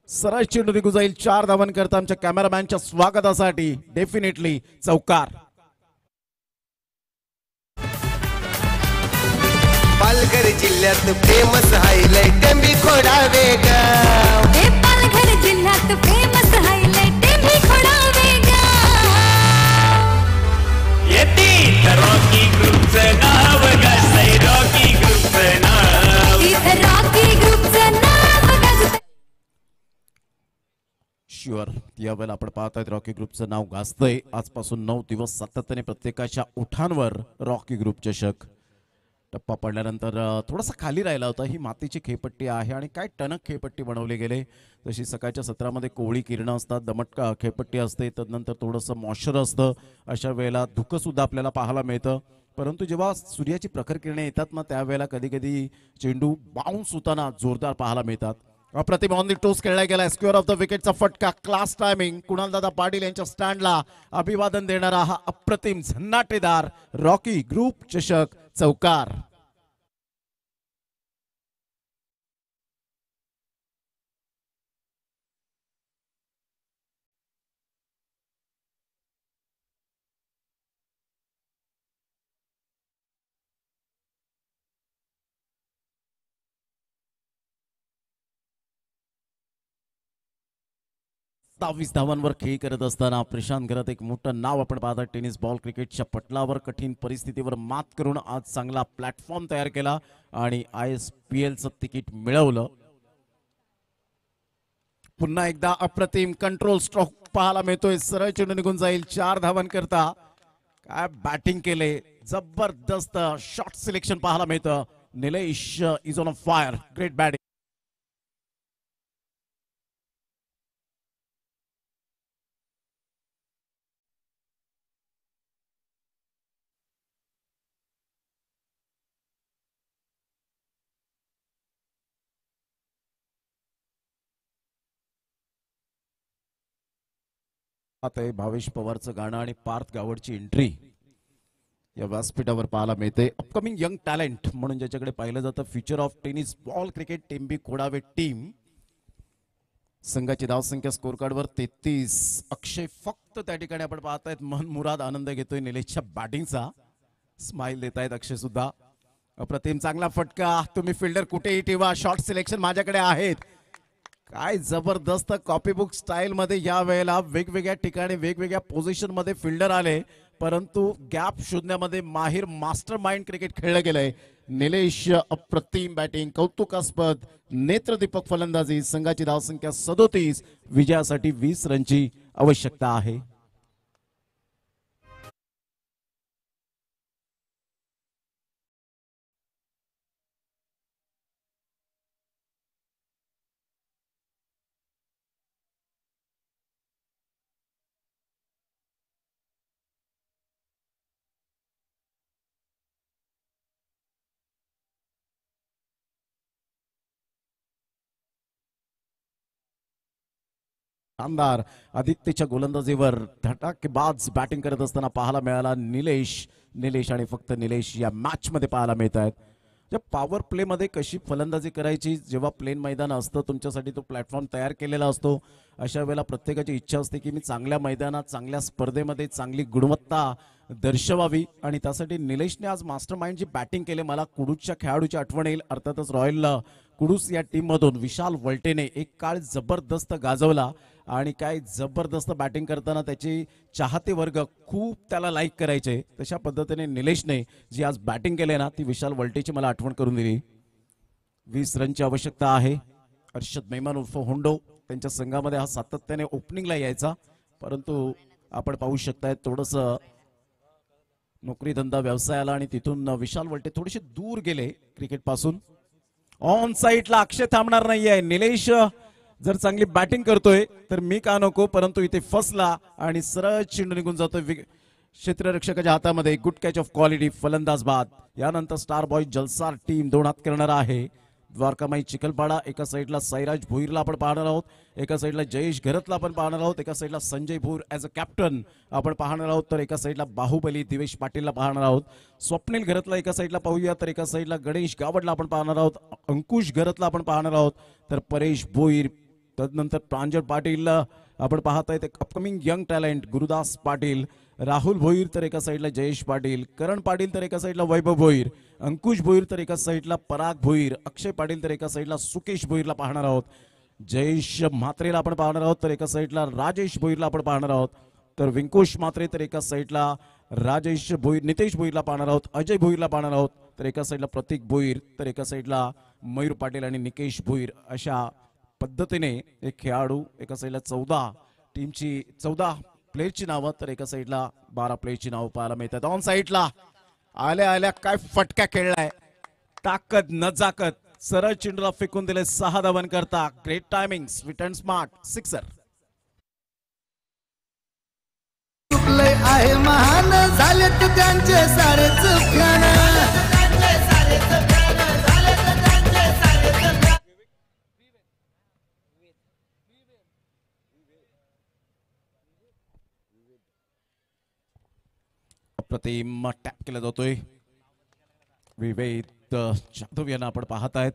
Speaker 1: सरळ चेंडू निघून जाईल 4 धावांकरता आमच्या कॅमेरामॅनच्या स्वागतासाठी डेफिनेटली चौकार.
Speaker 6: पालघर जिल्ह्यात फेमस हायलाइट टेंबी खोडावे गाव.
Speaker 7: हे पालघर जिल्ह्यात फेमस हायलाइट टेंबी खोडावे गाव.
Speaker 8: येते रॉकी ग्रुपचं नाव गाजतंय, रॉकी ग्रुपचं नाव.
Speaker 7: इथं रॉकी ग्रुपचं नाव गाजतंय.
Speaker 1: शुअर यावेळेला आपण पाहत आहेत रॉकी ग्रुपचं नाव गाजतंय. आजपासून 9 दिवस सातत्याने प्रत्येकाच्या ओठांवर रॉकी ग्रुप चषक. टप्पा पडल्यानंतर थोडासा खाली राहिला होता. ही मातीची खेळपट्टी आहे आणि काय टणक खेळपट्टी बनवली गेले. तशी सकाळच्या सत्रामध्ये कोवळी किरणं असतात, दमट खेळपट्टी असते, तदनंतर थोडंसं मॉइश्चर असतं. अशा वेळेला धुकंसुद्धा आपल्याला पाहायला मिळतं. परंतु जेव्हा सूर्याची प्रखर किरणे येतात ना त्यावेळेला कधी कधी चेंडू बाउन्स होताना जोरदार पाहायला मिळतात. अप्रतिम ऑन दी टोस खेळला गेला. स्क्वेअर ऑफ द विकेटचा फटका, क्लास टायमिंग. कुणालदादा पाटील यांच्या स्टँडला अभिवादन देणारा हा अप्रतिम झन्नाटेदार रॉकी ग्रुप चषक चौकार. सत्तावीस धावांवर खेळ करत असताना प्रशांत घरात एक मोठं नाव आपण पाहता. टेनिस बॉल क्रिकेटच्या पटलावर कठीण परिस्थितीवर मात करून आज चांगला प्लॅटफॉर्म तयार केला आणि ISPLचं तिकीट मिळवलं. पुन्हा एकदा अप्रतिम कंट्रोल स्ट्रोक पाहायला मिळतोय. सरळ चेंडू निघून जाईल. 4 धावांकरता काय बॅटिंग केले. जबरदस्त शॉट सिलेक्शन पाहायला मिळतं. Nilesh is on a fire. Great batting. आता आहे भावेश पवारचं गाणं आणि पार्थ गावडची एंट्री या व्यासपीठावर पाहायला मिळते. अपकमिंग यंग टॅलेंट म्हणून ज्याच्याकडे पाहिलं जातं. Future of tennis ball cricket Tembi Khodave team. संघाची धावसंख्या स्कोर कार्डवर 33. अक्षय फक्त त्या ठिकाणी आपण पाहतायत मन मुराद आनंद घेतोय निलेशच्या बॅटिंगचा. स्माइल देत आहेत अक्षय सुद्धा. अप्रतिम चांगला फटका. तुम्ही फिल्डर कुठेही ठेवा, शॉर्ट सिलेक्शन माझ्याकडे आहेत. काय जबरदस्त कॉपीबुक स्टाईल मध्ये या वेळेला वेगवेगळ्या ठिकाणी वेगवेगळ्या पोझिशन मध्ये फिल्डर आले, परंतु गॅप शोधण्यामध्ये माहिर मास्टर माइंड क्रिकेट खेळलं गेलंय. निलेश अप्रतिम बॅटिंग, कौतुकास्पद नेत्रदीपक फलंदाजी. संघाची धावसंख्या 37. विजयासाठी 20 रनची आवश्यकता आहे. शानदार आदित्यच्या गोलंदाजीवर धडाकेबाज बॅटिंग करत असताना पाहायला मिळाला निलेश आणि फक्त निलेश या मॅच मध्ये पाहायला मिळत आहेत. पॉवर प्ले मध्ये कशी फलंदाजी करायची, जेव्हा प्लेन मैदान असतं तुमच्यासाठी तो प्लॅटफॉर्म तयार केलेला असतो, अशा वेळेला प्रत्येकाची इच्छा असते की मी चांगल्या मैदानात चांगल्या स्पर्धेमध्ये चांगली गुणवत्ता दर्शवावी. आणि त्यासाठी निलेशने आज मास्टर माइंड जी बॅटिंग केली, मला कुडूसच्या खेळाडूची आठवण येईल. अर्थातच रॉयल कुडूस या टीम मधून विशाल वल्टेने एक काळ जबरदस्त गाजवला आणि काय जबरदस्त बॅटिंग करताना त्याचे चाहते वर्ग खूप त्याला लाईक करायचे. तशा पद्धतीने निलेशने जी आज बॅटिंग केली ना ती विशाल वल्टेची मला आठवण करून दिली. 20 रनची आवश्यकता आहे. अर्षद मेहमान उर्फ होंडो त्यांच्या संघामध्ये हा सातत्याने ओपनिंगला यायचा, परंतु आपण पाहू शकताय थोडस नोकरी धंदा व्यवसायाला आणि तिथून विशाल वल्टे थोडेसे दूर गेले क्रिकेट पासून. ऑन साईडला अक्षय थांबणार नाहीये. निलेश जर चांगली बॅटिंग करतोय तर मी का नको, परंतु इथे फसला आणि सरळ चेंडू निघून जातोय क्षेत्ररक्षकाच्या हातामध्ये. गुड कॅच ऑफ क्वालिटी, फलंदाज बाद. यानंतर स्टार बॉय जलसार टीम 2 हात करणार आहे. द्वारकामाई चिखलपाडा एका साईडला साईराज भोईरला आपण पाहणार आहोत, एका साईडला जयेश घरतला आपण पाहणार आहोत, एका साईडला Sanjay Bhor as a captain आपण पाहणार आहोत, तर एका साईडला बाहुबली दिवेश पाटीलला पाहणार आहोत. स्वप्नील घरतला एका साईडला पाहूया, तर एका साईडला गणेश गावडला आपण पाहणार आहोत, अंकुश घरतला आपण पाहणार आहोत, तर परेश भोईर, तदनंतर प्रांजळ पाटील आपण पाहत आहेत. एक upcoming young talent Gurudas Patil, Rahul Bhoir तर एका साईडला जयेश पाटील, करण पाटील तर एका साईडला वैभव भोईर, अंकुश भोईर तर एका साईडला पराग भोईर, अक्षय पाटील तर एका साईडला सुकेश भोईरला पाहणार आहोत, जयेश म्हात्रेला आपण पाहणार आहोत, तर एका साईडला राजेश भोईरला आपण पाहणार आहोत, तर विंकुश म्हात्रे तर एका साईडला राजेश भोईर, नितेश भोईरला पाहणार आहोत, अजय भोईरला पाहणार आहोत, तर एका साईडला प्रतीक भोईर, तर एका साईडला मयूर पाटील आणि निकेश भोईर. अशा पद्धतीने एक खेळाडू, एका साईडला 14 प्लेयरची नावं, तर एका साईडला 12 प्लेयरची नावं पाहायला मिळतात. ऑन साईडला आल्या आल्या काय फटका खेळलाय, ताकद नजाकत, सरळ चेंडूला फेकून दिले, 6 धावन करता. Great timing, sweet and smart, sixer.
Speaker 6: चुकलंय आहे महान, झालेत त्यांचे सारेच प्लान.
Speaker 1: प्रतिम टॅप केला जातोय. विवेक जाधव यांना आपण पाहत आहेत.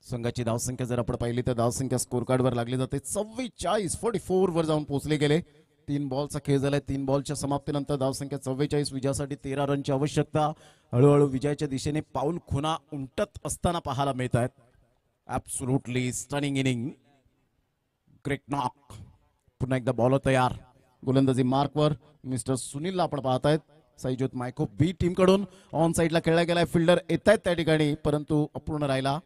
Speaker 1: संघाची धावसंख्या जर आपण पाहिली तर धावसंख्या स्कोर कार्डवर लागली जाते. 44 वर जाऊन पोहोचले गेले. 3 बॉलचा खेळ झालाय. 3 बॉलच्या समाप्तीनंतर धावसंख्या 44, विजयासाठी 13 रनची आवश्यकता. हळूहळू विजयाच्या दिशेने पाऊल खुणा उमटत असताना पाहायला मिळत आहेत. Absolutely stunning inning, great knock. पुन्हा एकदा बॉलर तयार. गोलंदाजी मार्कवर मिस्टर सुनीलला आपण पाहत आहेत. साईजोत मायको बी टीम कडून ऑन साईडला खेळला गेलाय. फिल्डर येत आहेत त्या ठिकाणी, परंतु अपूर्ण राहिला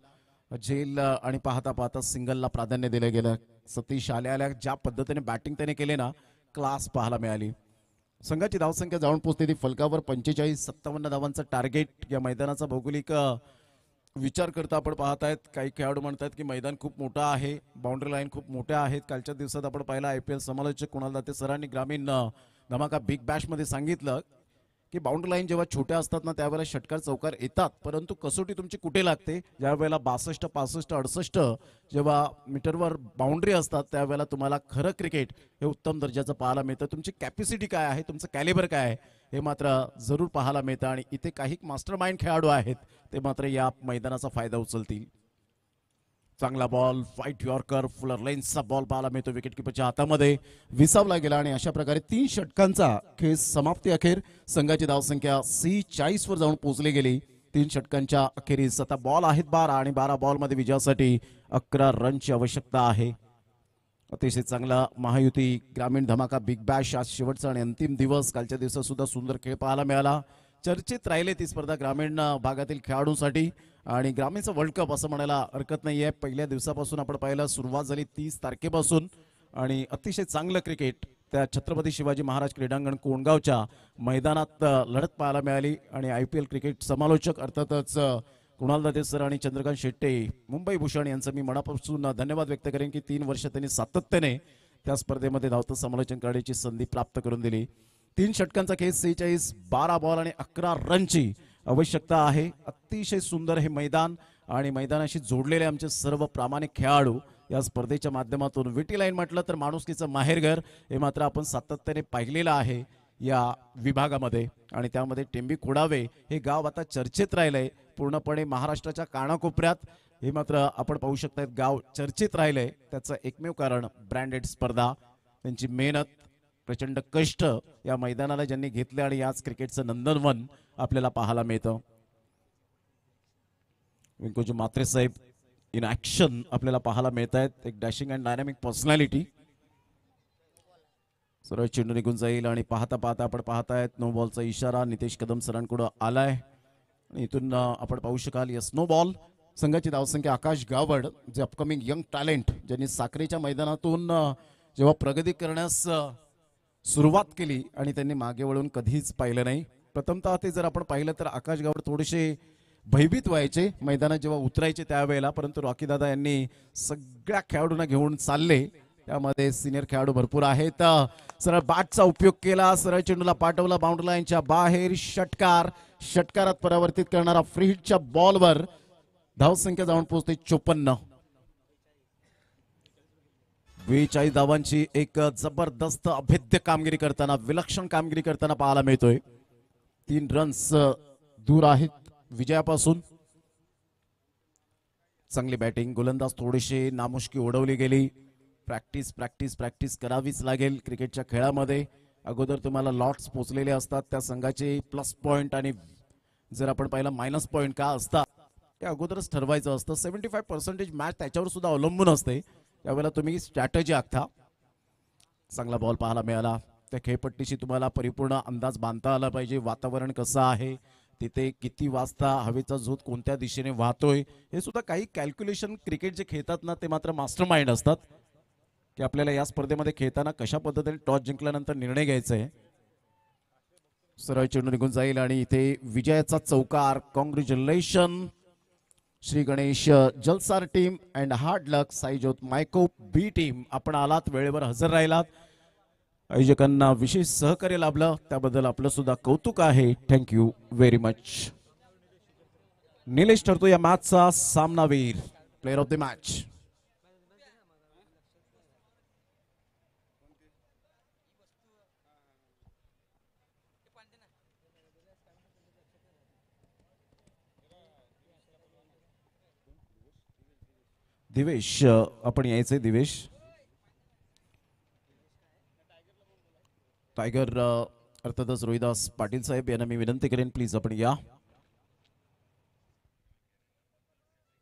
Speaker 1: झेल आणि पाहता पाहता सिंगलला प्राधान्य दिलं गेलं. सतीश आल्या ज्या पद्धतीने बॅटिंग त्याने केले ना, क्लास पाहायला मिळाली. संघाची धावसंख्या जाऊन पोहोचते ती फलकावर. 45-57 धावांचं टार्गेट. या मैदानाचा भौगोलिक विचार करता आपण पाहत आहेत. काही खेळाडू म्हणतात की मैदान खूप मोठं आहे, बाउंड्री लाईन खूप मोठ्या आहेत. कालच्या दिवसात आपण पाहिला IPL समालोचक कुणाल दाते सरांनी ग्रामीण धमाका बिग बॅश मध्ये सांगितलं की बाउंड्री लाईन जेव्हा छोट्या असतात ना, त्यावेळेला षटकार चौकार येतात, परंतु कसोटी तुमची कुठे लागते, ज्या वेळेला 62, 65, 68 जेव्हा मीटरवर बाउंड्री असतात, त्यावेळेला तुम्हाला खरं क्रिकेट हे उत्तम दर्जाचं पाहायला मिळतं. तुमची कॅपॅसिटी काय आहे, तुमचं कॅलिबर काय आहे, हे मात्र जरूर पाहायला मिळतं. आणि इथे काही मास्टर माइंड खेळाडू आहेत, ते मात्र या मैदानाचा फायदा उचलतील. चांगला बॉल, फाईट यॉर्कर, फुलर लेन्सचा बॉल पाहायला मिळतो. विकेट किपरच्या हातामध्ये विसावला गेला आणि अशा प्रकारे 3 षटकांचा खेळ समाप्ती अखेर संघाची धावसंख्या 40 वर जाऊन पोहोचली गेली. 3 षटकांच्या अखेरीस आता बॉल आहेत 12 आणि 12 बॉलमध्ये विजयासाठी 11 रनची आवश्यकता आहे. अतिशय चांगला महायुती ग्रामीण धमाका बिग बॅश आज शेवटचा आणि अंतिम दिवस. कालच्या दिवसात सुद्धा सुंदर खेळ पाहायला मिळाला. चर्चेत राहिले ती स्पर्धा ग्रामीण भागातील खेळाडूंसाठी आणि ग्रामीणचा वर्ल्ड कप असं म्हणायला हरकत नाहीये. पहिल्या दिवसापासून आपण पाहिलं, सुरुवात झाली 30 तारखेपासून आणि अतिशय चांगलं क्रिकेट त्या छत्रपती शिवाजी महाराज क्रीडांगण कोंडगावच्या मैदानात लढत पाहायला मिळाली. आणि IPL क्रिकेट समालोचक अर्थातच कुणाल दाते सर आणि चंद्रकांत शेट्टे मुंबई भूषण यांचं मी मनापासून धन्यवाद व्यक्त करेन की 3 वर्ष त्यांनी सातत्याने त्या स्पर्धेमध्ये धावतं समालोचन करण्याची संधी प्राप्त करून दिली. 3 षटकांचा खेळ, 46, 12 बॉल आणि 11 रनची आवश्यकता आहे. अतिशय सुंदर हे मैदान आणि मैदानाशी जोडलेले आमचे सर्व प्रामाणिक खेळाडू या स्पर्धेच्या माध्यमातून. विटी लाईन म्हटलं तर माणुसकीचं माहेरघर हे मात्र आपण सातत्याने पाहिलेलं आहे या विभागामध्ये. आणि त्यामध्ये टेंबी खोडावे हे गाव आता चर्चेत राहिलंय पूर्णपणे महाराष्ट्राच्या कानाकोपऱ्यात. हे मात्र आपण पाहू शकता, गाव चर्चेत राहिलंय. त्याचं एकमेव कारण ब्रँडेड स्पर्धा, त्यांची मेहनत, प्रचंड कष्ट या मैदानाला ज्यांनी घेतले आणि याच क्रिकेटचं नंदनवन आपल्याला पाहायला मिळतं. विंकुजी म्हात्रे साहेब इन ऍक्शन आपल्याला पाहायला मिळत आहेत. एक डॅशिंग अँड डायनामिक पर्सनॅलिटी. सरळ चेंडू निघून जाईल आणि पाहता पाहता आपण पाहतायत नो बॉलचा इशारा नितेश कदम सरांकडे आलाय. इथून आपण पाहू शकाल यस नो बॉल. संघाची धावसंख्या आकाश गावड, जे अपकमिंग यंग टॅलेंट, ज्यांनी साखरेच्या मैदानातून जेव्हा प्रगती करण्यास सुरुवात केली आणि त्यांनी मागे वळून कधीच पाहिलं नाही. प्रथमतः ते जर आपण पाहिलं तर आकाश गावड थोडेसे भयभीत व्हायचे मैदानात जेव्हा उतरायचे त्यावेळेला, परंतु रॉकी दादा यांनी सगळ्या खेळाडूंना घेऊन चालले. त्यामध्ये सिनियर खेळाडू भरपूर आहेत. सरळ बॅटचा उपयोग केला, सरळ चेंडूला पाठवला बाउंड्री लाईनच्या बाहेर. षटकार, षटकारात परावर्तित करणारा फ्री हिटच्या बॉलवर धावसंख्या जाऊन पोहोचते 54. 42 धावांची एक जबरदस्त अभेद्य कामगिरी करताना, विलक्षण कामगिरी करताना पाहायला मिळतोय. 3 रन्स दूर आहेत विजयापासून. चांगली बॅटिंग, गोलंदाज थोडीशी नामुष्की उडवली गेली. प्रॅक्टिस प्रॅक्टिस प्रॅक्टिस करावीच लागेल क्रिकेटच्या खेळामध्ये. अगोदर तुम्हाला लॉट्स पोचलेले असतात त्या संघाचे प्लस पॉइंट आणि जर आपण पाहिलं मायनस पॉइंट का असतात ते अगोदरच ठरवायचं असतं. 75% मॅच त्याच्यावर सुद्धा अवलंबून असते. त्यावेळेला तुम्ही स्ट्रॅटेजी आखता. चांगला बॉल पाहायला मिळाला. त्या खेळपट्टीशी तुम्हाला परिपूर्ण अंदाज बांधता आला पाहिजे. वातावरण कसं आहे, तिथे किती वाजता हवेचा झोत कोणत्या दिशेने वाहतोय, हे सुद्धा काही कॅल्क्युलेशन क्रिकेट जे खेळतात ना ते मात्र मास्टर माइंड असतात की आपल्याला या स्पर्धेमध्ये खेळताना कशा पद्धतीने टॉस जिंकल्यानंतर निर्णय घ्यायचा आहे. सरळ चेंडू निघून जाईल आणि इथे विजयाचा चौकार. Congratulation Shri Ganesh Jalsar team and hard luck Saijot Mayko B team. आपण आलात, वेळेवर हजर राहिलात, आयोजकांना विशेष सहकार्य लाभलं, त्याबद्दल आपलं सुद्धा कौतुक आहे. Thank you very much. निलेश ठरतो या मॅचचा सामनावीर, player of the match. Divesh, आपण यायचंय दिवेश. टायगर अर्थातच रोहिदास पाटील साहेब यांना मी विनंती करेन प्लीज आपण या.